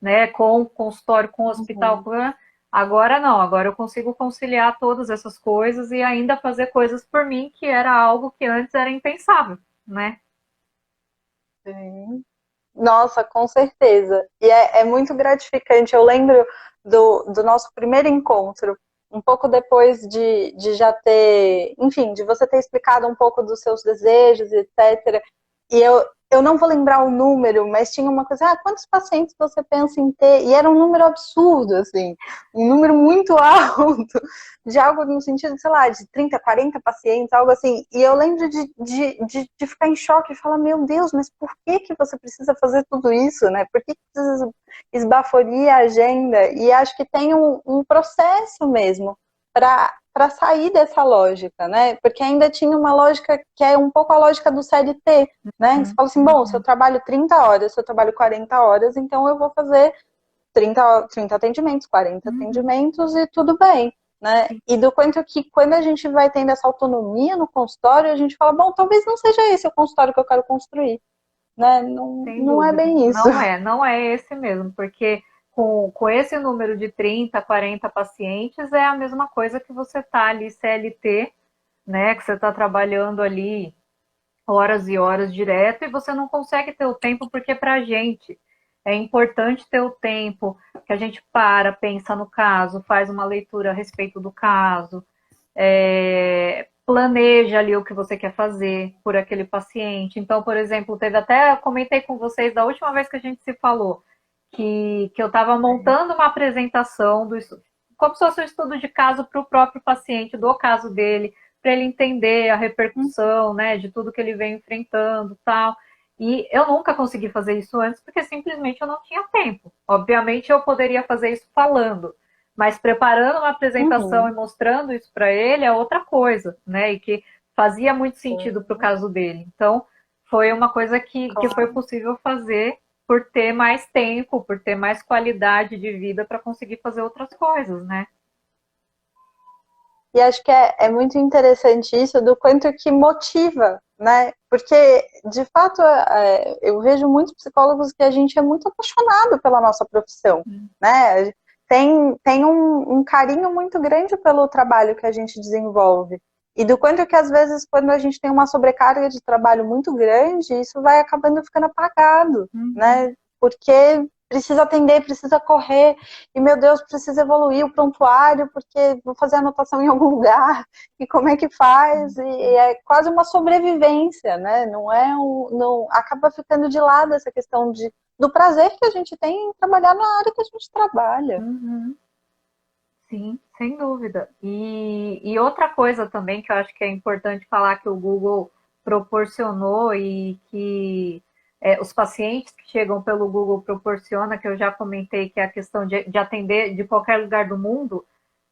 né, com o consultório, com o hospital. Uhum. Agora não, agora eu consigo conciliar todas essas coisas e ainda fazer coisas por mim, que era algo que antes era impensável, né? Sim. Nossa, com certeza. E é muito gratificante. Eu lembro do nosso primeiro encontro, um pouco depois de já ter, enfim, de você ter explicado um pouco dos seus desejos, etc. E eu não vou lembrar o número, mas tinha uma coisa, quantos pacientes você pensa em ter? E era um número absurdo, assim, um número muito alto, de algo no sentido, sei lá, de 30, 40 pacientes, algo assim. E eu lembro de ficar em choque e falar, meu Deus, mas por que você precisa fazer tudo isso, né? Por que precisa esbaforir a agenda? E acho que tem um processo mesmo para sair dessa lógica, né? Porque ainda tinha uma lógica que é um pouco a lógica do CLT, né? Você fala assim, bom, se eu trabalho 30 horas, se eu trabalho 40 horas, então eu vou fazer 30 atendimentos, 40 Uhum. atendimentos e tudo bem, né? E do quanto que quando a gente vai tendo essa autonomia no consultório, a gente fala, bom, talvez não seja esse o consultório que eu quero construir, né? Não, Sem não é dúvida. bem isso. Não é esse mesmo, porque com esse número de 30, 40 pacientes é a mesma coisa que você está ali CLT, né? Que você está trabalhando ali horas e horas direto e você não consegue ter o tempo, porque para a gente é importante ter o tempo que a gente para, pensa no caso, faz uma leitura a respeito do caso, planeja ali o que você quer fazer por aquele paciente. Então, por exemplo, teve até, eu comentei com vocês da última vez que a gente se falou, que eu estava montando uma apresentação como se fosse um estudo de caso para o próprio paciente, do caso dele, para ele entender a repercussão, né, de tudo que ele vem enfrentando, tal. E eu nunca consegui fazer isso antes porque simplesmente eu não tinha tempo. Obviamente eu poderia fazer isso falando, mas preparando uma apresentação e Uhum. mostrando isso para ele é outra coisa, né? E que fazia muito sentido para o caso dele. Então, foi uma coisa que foi Claro. possível fazer por ter mais tempo, por ter mais qualidade de vida para conseguir fazer outras coisas, né? E acho que é muito interessante isso do quanto que motiva, né? Porque, de fato, eu vejo muitos psicólogos que a gente é muito apaixonado pela nossa profissão, né? Tem um carinho muito grande pelo trabalho que a gente desenvolve. E do quanto que, às vezes, quando a gente tem uma sobrecarga de trabalho muito grande, isso vai acabando ficando apagado, Uhum. né? Porque precisa atender, precisa correr, e meu Deus, precisa evoluir o prontuário, porque vou fazer anotação em algum lugar, e como é que faz? E é quase uma sobrevivência, né? Não é não acaba ficando de lado essa questão do prazer que a gente tem em trabalhar na área que a gente trabalha. Uhum. Sim, sem dúvida. E outra coisa também que eu acho que é importante falar que o Google proporcionou e que os pacientes que chegam pelo Google proporciona, que eu já comentei, que é a questão de atender de qualquer lugar do mundo.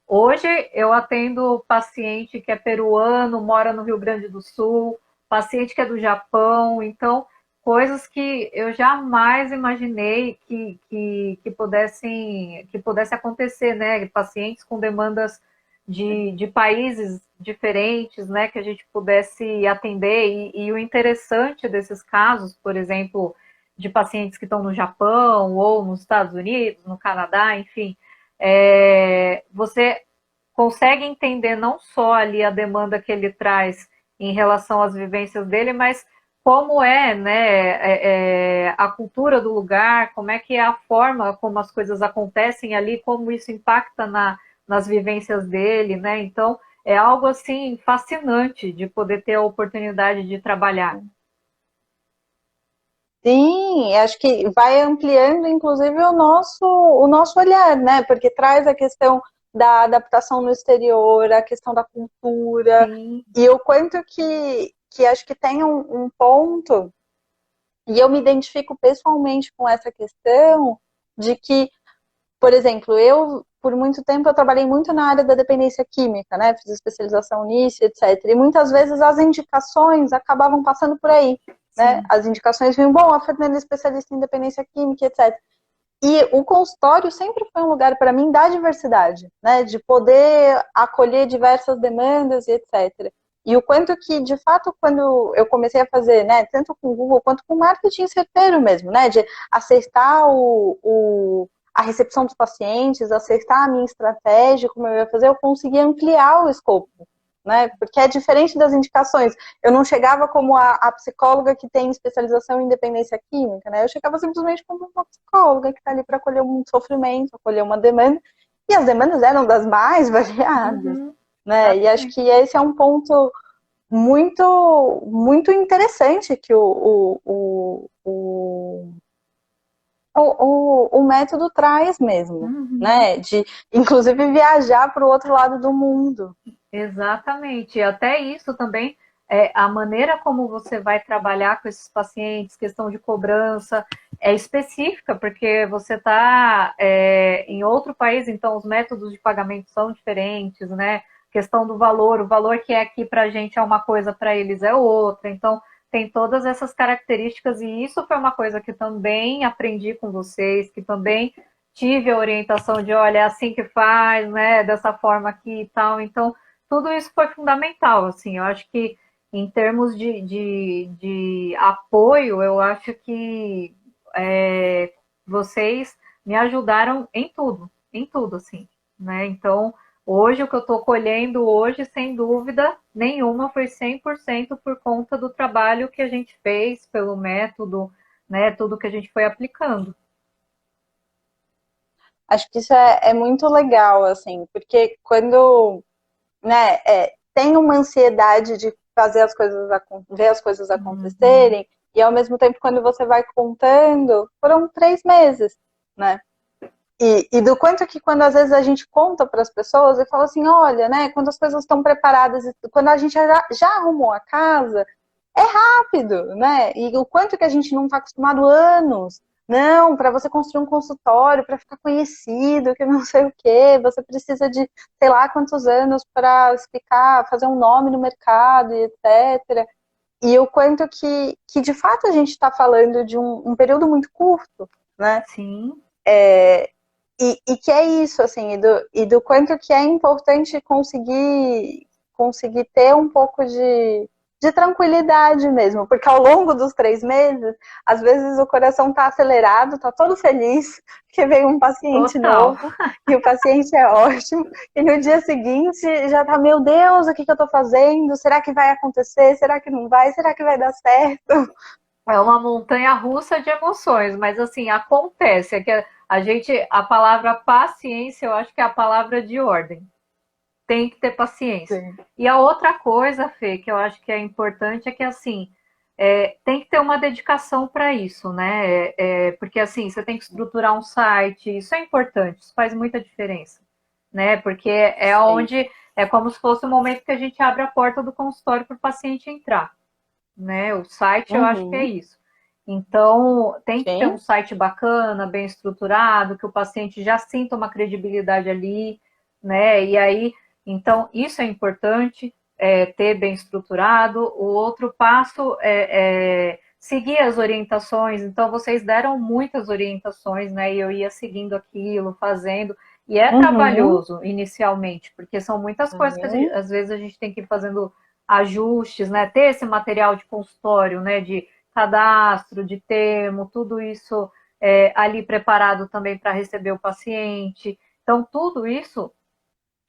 Hoje eu atendo paciente que é peruano, mora no Rio Grande do Sul, paciente que é do Japão, então coisas que eu jamais imaginei que pudesse acontecer, né? Pacientes com demandas de países diferentes, né? Que a gente pudesse atender. E o interessante desses casos, por exemplo, de pacientes que estão no Japão ou nos Estados Unidos, no Canadá, enfim, você consegue entender não só ali a demanda que ele traz em relação às vivências dele, mas como é, né, a cultura do lugar, como é que é a forma como as coisas acontecem ali, como isso impacta nas vivências dele, né? Então, é algo assim fascinante de poder ter a oportunidade de trabalhar. Sim, acho que vai ampliando, inclusive, o nosso olhar, né? Porque traz a questão da adaptação no exterior, a questão da cultura, Sim. e o quanto que acho que tem um ponto. E eu me identifico pessoalmente com essa questão de que, por exemplo, por muito tempo, eu trabalhei muito na área da dependência química, né? Fiz especialização nisso, etc. E muitas vezes as indicações acabavam passando por aí, né? Sim. As indicações vinham, bom, a Fernanda é especialista em dependência química, etc. E o consultório sempre foi um lugar para mim da diversidade, né? De poder acolher diversas demandas e etc. E o quanto que, de fato, quando eu comecei a fazer, né, tanto com o Google quanto com o marketing certeiro mesmo, né, de acertar a recepção dos pacientes, acertar a minha estratégia, como eu ia fazer, eu conseguia ampliar o escopo, né, porque é diferente das indicações. Eu não chegava como a psicóloga que tem especialização em dependência química, né, eu chegava simplesmente como uma psicóloga que está ali para acolher um sofrimento, acolher uma demanda, e as demandas eram das mais variadas, Uhum. né, e acho Exatamente. que esse é um ponto muito interessante que o método traz mesmo, Uhum. né? De, inclusive, viajar para o outro lado do mundo. Exatamente. E até isso também, a maneira como você vai trabalhar com esses pacientes, questão de cobrança, é específica, porque você está em outro país, então os métodos de pagamento são diferentes, né? Questão do valor, o valor que é aqui para a gente é uma coisa, para eles é outra. Então, tem todas essas características, e isso foi uma coisa que também aprendi com vocês, que também tive a orientação de, olha, é assim que faz, né? Dessa forma aqui e tal. Então, tudo isso foi fundamental, assim, eu acho que em termos de apoio, eu acho que vocês me ajudaram em tudo, assim, né, então, hoje, o que eu estou colhendo hoje, sem dúvida nenhuma, foi 100% por conta do trabalho que a gente fez, pelo método, né, tudo que a gente foi aplicando. Acho que isso é muito legal, assim, porque quando, né, tem uma ansiedade de fazer as coisas, ver as coisas Uhum. acontecerem, e ao mesmo tempo, quando você vai contando, foram 3 meses, né? E do quanto que quando às vezes a gente conta para as pessoas e fala assim, olha, né, quando as coisas estão preparadas, quando a gente já arrumou a casa, é rápido, né? E o quanto que a gente não está acostumado anos. Não, para você construir um consultório, para ficar conhecido, que não sei o quê, você precisa de sei lá quantos anos para explicar, fazer um nome no mercado e etc. E o quanto que de fato a gente está falando de um período muito curto, né? Sim, E que é isso, assim, e do quanto que é importante conseguir ter um pouco de tranquilidade mesmo, porque ao longo dos 3 meses, às vezes o coração tá acelerado, tá todo feliz, porque veio um paciente total. novo, e o paciente é ótimo, e no dia seguinte já tá, meu Deus, o que eu tô fazendo? Será que vai acontecer? Será que não vai? Será que vai dar certo? É uma montanha russa de emoções, mas assim, acontece. É que a palavra paciência, eu acho que é a palavra de ordem. Tem que ter paciência. Sim. E a outra coisa, Fê, que eu acho que é importante é que assim, tem que ter uma dedicação para isso, né? Porque assim, você tem que estruturar um site, isso é importante, isso faz muita diferença, né? Porque é Sim. onde é como se fosse o momento que a gente abre a porta do consultório para o paciente entrar, né? O site eu acho que é Uhum. isso. Então, tem que ter um Sim. site bacana, bem estruturado, que o paciente já sinta uma credibilidade ali, né? E aí, então, isso é importante, ter bem estruturado. O outro passo é seguir as orientações. Então, vocês deram muitas orientações, né? E eu ia seguindo aquilo, fazendo. E é Uhum. trabalhoso inicialmente, porque são muitas coisas que Sim. às vezes a gente tem que ir fazendo ajustes, né? Ter esse material de consultório, né? De cadastro, de termo, tudo isso ali preparado também para receber o paciente. Então, tudo isso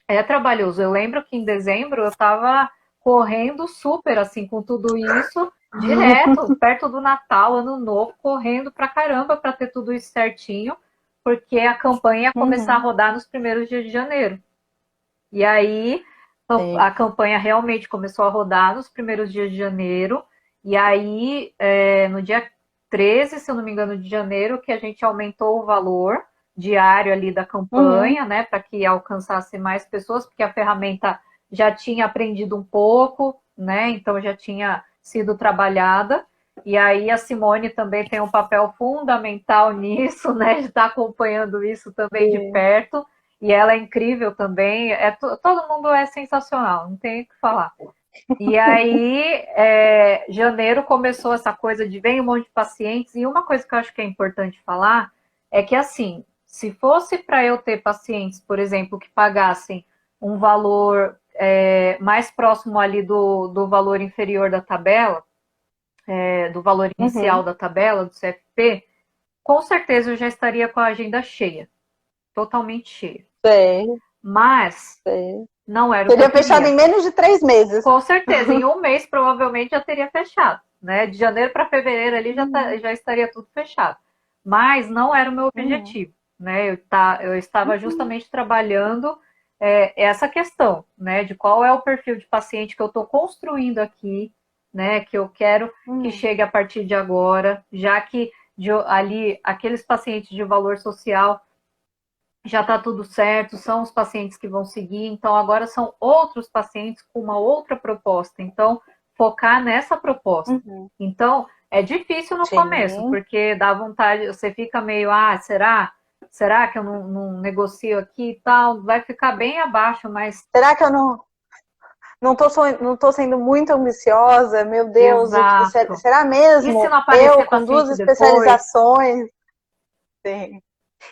é trabalhoso. Eu lembro que em dezembro eu estava correndo super assim com tudo isso, direto, perto do Natal, Ano Novo, correndo pra caramba para ter tudo isso certinho, porque a campanha ia começar a Uhum. rodar nos primeiros dias de janeiro. E aí Sim. a campanha realmente começou a rodar nos primeiros dias de janeiro. E aí, no dia 13, se eu não me engano, de janeiro, que a gente aumentou o valor diário ali da Uhum. campanha, né, para que alcançasse mais pessoas, porque a ferramenta já tinha aprendido um pouco, né, então já tinha sido trabalhada. E aí a Simone também tem um papel fundamental nisso, né, de estar acompanhando isso também de Sim. perto. E ela é incrível também. Todo mundo é sensacional, não tem o que falar. E aí, janeiro começou essa coisa de vem um monte de pacientes, e uma coisa que eu acho que é importante falar é que, assim, se fosse para eu ter pacientes, por exemplo, que pagassem um valor mais próximo ali do valor inferior da tabela, do valor inicial Uhum. da tabela, do CFP, com certeza eu já estaria com a agenda cheia, totalmente cheia. Sei, Mas sei. não era o que eu Teria fechado em queria. menos de 3 meses. Com certeza, em um mês provavelmente já teria fechado, né? De janeiro para fevereiro ali já estaria tudo fechado. Mas não era o meu Uhum. objetivo, né? Eu estava Uhum. justamente trabalhando essa questão, né? De qual é o perfil de paciente que eu estou construindo aqui, né? Que eu quero que Uhum. chegue a partir de agora, já que ali aqueles pacientes de valor social já está tudo certo, são os pacientes que vão seguir, então agora são outros pacientes com uma outra proposta, então focar nessa proposta. Uhum. Então, é difícil no começo, Sim. porque dá vontade, você fica meio, será? Será que eu não negocio aqui e tal? Vai ficar bem abaixo, mas Será que eu não tô sendo muito ambiciosa? Meu Deus, exato. será E se mesmo? não Eu, aparecer com duas paciente depois? especializações? Sim.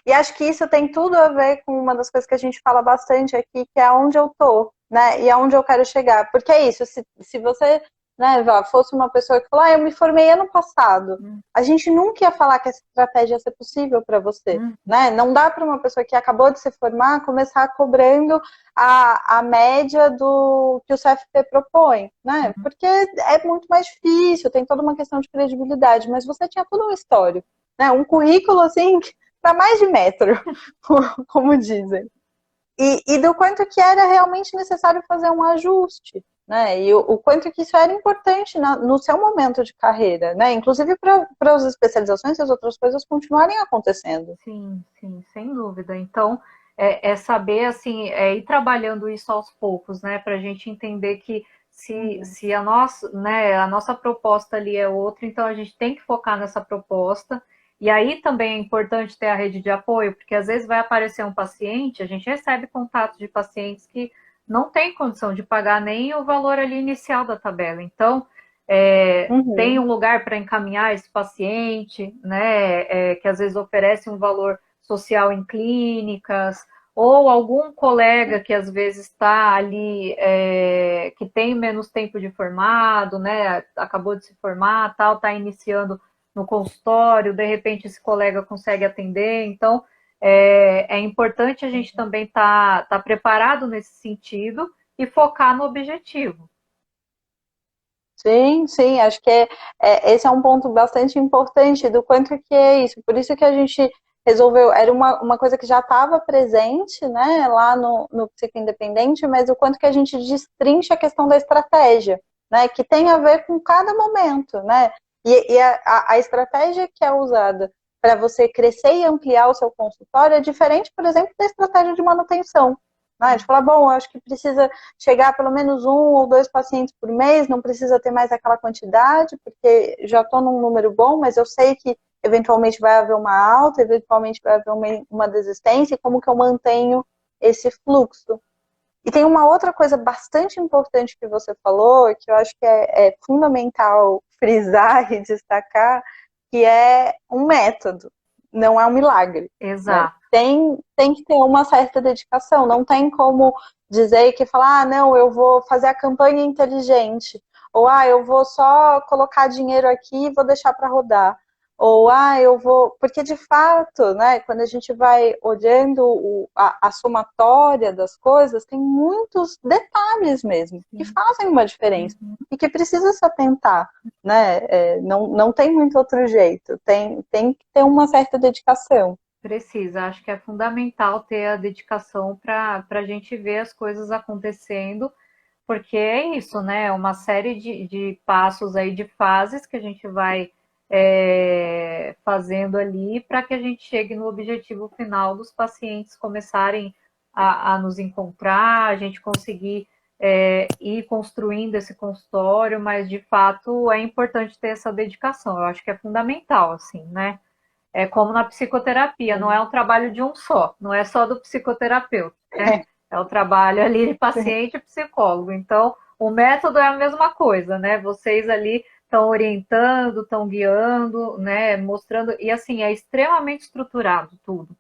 E acho que isso tem tudo a ver com uma das coisas que a gente fala bastante aqui, que é onde eu tô, né? E aonde eu quero chegar. Porque é isso, se você, né, fosse uma pessoa que falou, eu me formei ano passado, a gente nunca ia falar que essa estratégia ia ser possível para você, né? Não dá para uma pessoa que acabou de se formar começar cobrando a média do que o CFP propõe, né? Porque é muito mais difícil, tem toda uma questão de credibilidade, mas você tinha todo um histórico, né? Um currículo assim para mais de metro, como dizem. E do quanto que era realmente necessário fazer um ajuste, né? E o quanto que isso era importante no seu momento de carreira, né? Inclusive para as especializações e as outras coisas continuarem acontecendo. Sim, sim, sem dúvida. Então, saber, assim, ir trabalhando isso aos poucos, né, para a gente entender que Uhum. se a nossa, né, a nossa proposta ali é outra, então a gente tem que focar nessa proposta. E aí também é importante ter a rede de apoio, porque às vezes vai aparecer um paciente, a gente recebe contatos de pacientes que não têm condição de pagar nem o valor ali inicial da tabela. Então, tem Uhum. um lugar para encaminhar esse paciente, né, que às vezes oferece um valor social em clínicas, ou algum colega que às vezes está ali, que tem menos tempo de formado, né, acabou de se formar, tal, está iniciando no consultório, de repente esse colega consegue atender, então é importante a gente também estar preparado nesse sentido e focar no objetivo. Sim, sim, acho que esse é um ponto bastante importante do quanto que é isso. Por isso que a gente resolveu, era uma coisa que já estava presente, né, lá no Psico Independente, mas o quanto que a gente destrincha a questão da estratégia, né, que tem a ver com cada momento, né, e a estratégia que é usada para você crescer e ampliar o seu consultório é diferente, por exemplo, da estratégia de manutenção. Né? De falar, bom, acho que precisa chegar a pelo menos 1 ou 2 pacientes por mês, não precisa ter mais aquela quantidade, porque já estou num número bom, mas eu sei que eventualmente vai haver uma alta, eventualmente vai haver uma desistência, e como que eu mantenho esse fluxo. E tem uma outra coisa bastante importante que você falou, que eu acho que é fundamental frisar e destacar, que é um método, não é um milagre. Né? Exato. Tem que ter uma certa dedicação, não tem como dizer que falar, não, eu vou fazer a campanha inteligente, ou eu vou só colocar dinheiro aqui e vou deixar para rodar. Ou, eu vou. Porque, de fato, né, quando a gente vai olhando a somatória das coisas, tem muitos detalhes mesmo que Sim. fazem uma diferença e que precisa se atentar. Né? Não tem muito outro jeito, tem que ter uma certa dedicação. Precisa, acho que é fundamental ter a dedicação para a gente ver as coisas acontecendo, porque é isso, né? É uma série de passos aí, de fases que a gente vai fazendo ali para que a gente chegue no objetivo final dos pacientes começarem a nos encontrar, a gente conseguir ir construindo esse consultório, mas de fato é importante ter essa dedicação, eu acho que é fundamental, assim, né? É como na psicoterapia, não é um trabalho de um só, não é só do psicoterapeuta, né? É o trabalho ali de paciente e psicólogo. Então, o método é a mesma coisa, né? Vocês ali estão orientando, estão guiando, né? Mostrando. E assim, é extremamente estruturado tudo.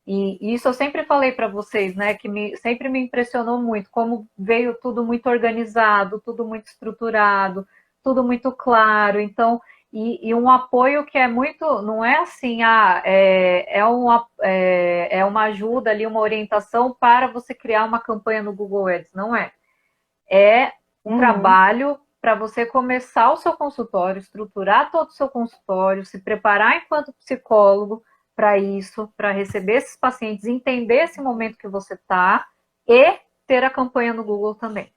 E isso eu sempre falei para vocês, né? Que sempre me impressionou muito, como veio tudo muito organizado, tudo muito estruturado, tudo muito claro. Então, e um apoio que é muito, não é assim, é uma ajuda ali, uma orientação para você criar uma campanha no Google Ads, não é? É um trabalho para você começar o seu consultório, estruturar todo o seu consultório, se preparar enquanto psicólogo para isso, para receber esses pacientes, entender esse momento que você está e ter a campanha no Google também.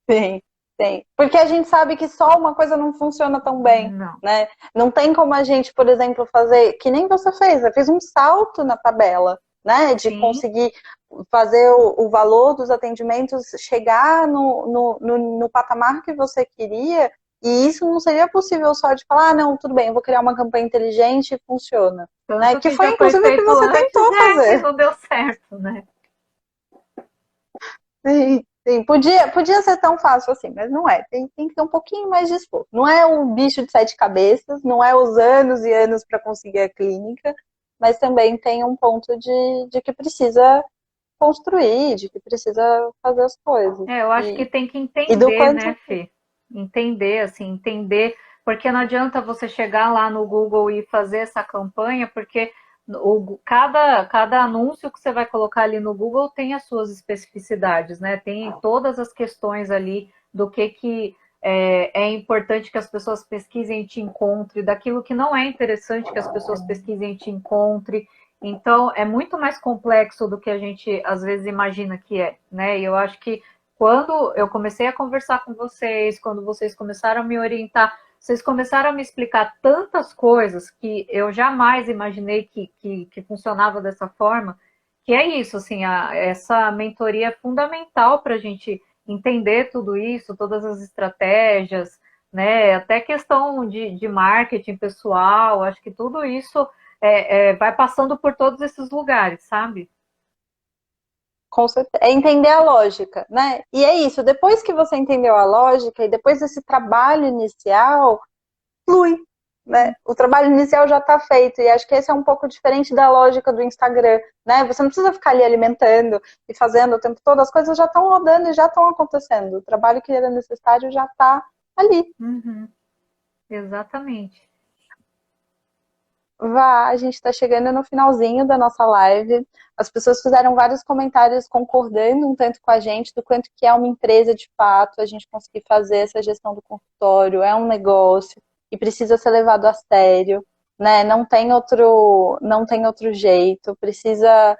Sim, sim. Porque a gente sabe que só uma coisa não funciona tão bem, Não. né? Não tem como a gente, por exemplo, fazer, que nem você fez um salto na tabela, né? De Sim. conseguir fazer o valor dos atendimentos chegar no patamar que você queria, e isso não seria possível só de falar, não, tudo bem, eu vou criar uma campanha inteligente e funciona. Tanto Né? Que foi, já foi inclusive, o que feito você antes, tentou fazer. que não deu certo, né? Sim, sim. Podia ser tão fácil assim, mas não é. Tem que ter um pouquinho mais de esforço. Não é um bicho de 7 cabeças, não é os anos e anos para conseguir a clínica, mas também tem um ponto de que precisa construir, de que precisa fazer as coisas. Eu acho que tem que Do entender, quanto. né, Fê? Entender, assim, entender, porque não adianta você chegar lá no Google e fazer essa campanha, porque cada anúncio que você vai colocar ali no Google tem as suas especificidades, né? Tem todas as questões ali do que é importante que as pessoas pesquisem e te encontrem, daquilo que não é interessante que as pessoas pesquisem e te encontrem. Então, é muito mais complexo do que a gente às vezes imagina que é, né? E eu acho que quando eu comecei a conversar com vocês, quando vocês começaram a me orientar, vocês começaram a me explicar tantas coisas que eu jamais imaginei que funcionava dessa forma, que é isso, assim, essa mentoria é fundamental para a gente entender tudo isso, todas as estratégias, né? Até questão de marketing pessoal, acho que tudo isso vai passando por todos esses lugares, sabe? Com certeza. É entender a lógica, né? E é isso, depois que você entendeu a lógica e depois desse trabalho inicial, flui, né? O trabalho inicial já está feito e acho que esse é um pouco diferente da lógica do Instagram, né? Você não precisa ficar ali alimentando e fazendo o tempo todo, as coisas já estão rodando e já estão acontecendo. O trabalho que era necessário já está ali. Uhum. Exatamente. A gente está chegando no finalzinho da nossa live. As pessoas fizeram vários comentários concordando um tanto com a gente do quanto que é uma empresa de fato, a gente conseguir fazer essa gestão do consultório, é um negócio e precisa ser levado a sério, né? Não tem outro jeito, precisa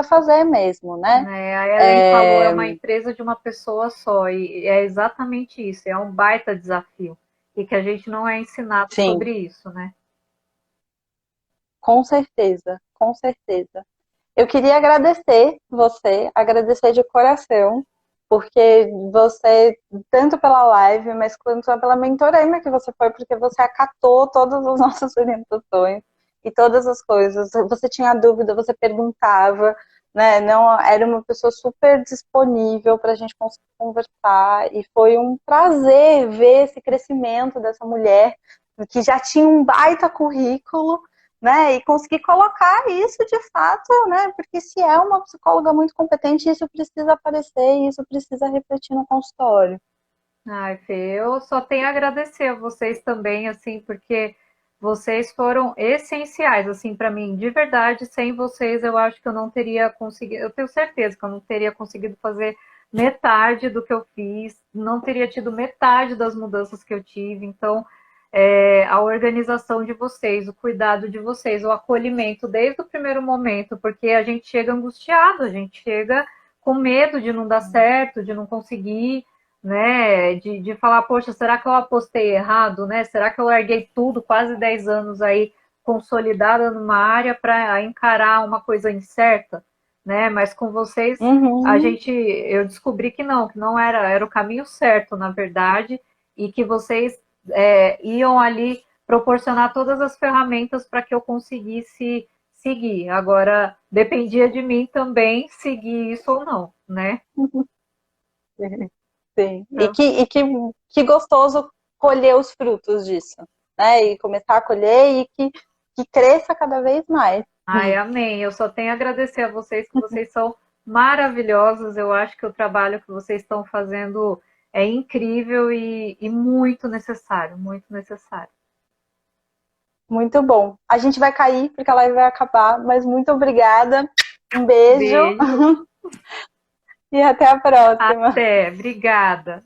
fazer mesmo, né? A Ellen falou, é uma empresa de uma pessoa só, e é exatamente isso, é um baita desafio, e que a gente não é ensinado Sim. sobre isso, né? Com certeza, com certeza. Eu queria agradecer de coração, porque você, tanto pela live, mas quanto pela mentoraima que você foi, porque você acatou todas as nossas orientações e todas as coisas. Você tinha dúvida, você perguntava, né? Não, era uma pessoa super disponível para a gente conseguir conversar, e foi um prazer ver esse crescimento dessa mulher que já tinha um baita currículo, né, e conseguir colocar isso de fato, né, porque se é uma psicóloga muito competente, isso precisa aparecer, isso precisa refletir no consultório. Ai, Fê, eu só tenho a agradecer a vocês também, assim, porque vocês foram essenciais, assim, para mim, de verdade, sem vocês eu acho que eu não teria conseguido, eu tenho certeza que eu não teria conseguido fazer metade do que eu fiz, não teria tido metade das mudanças que eu tive, então a organização de vocês, o cuidado de vocês, o acolhimento desde o primeiro momento, porque a gente chega angustiado, a gente chega com medo de não dar certo, de não conseguir, né? De falar, poxa, será que eu apostei errado, né? Será que eu larguei tudo, quase 10 anos aí consolidada numa área para encarar uma coisa incerta, né? Mas com vocês, eu descobri que não era o caminho certo, na verdade, e que vocês iam ali proporcionar todas as ferramentas para que eu conseguisse seguir. Agora, dependia de mim também seguir isso ou não, né? Sim. Então, Que gostoso colher os frutos disso, né? E começar a colher e que cresça cada vez mais. ai, amém. Eu só tenho a agradecer a vocês, que vocês são maravilhosos. Eu acho que o trabalho que vocês estão fazendo é incrível e muito necessário, muito necessário. Muito bom. A gente vai cair porque a live vai acabar, mas muito obrigada. Um beijo Beijo. e até a próxima. Até. Obrigada.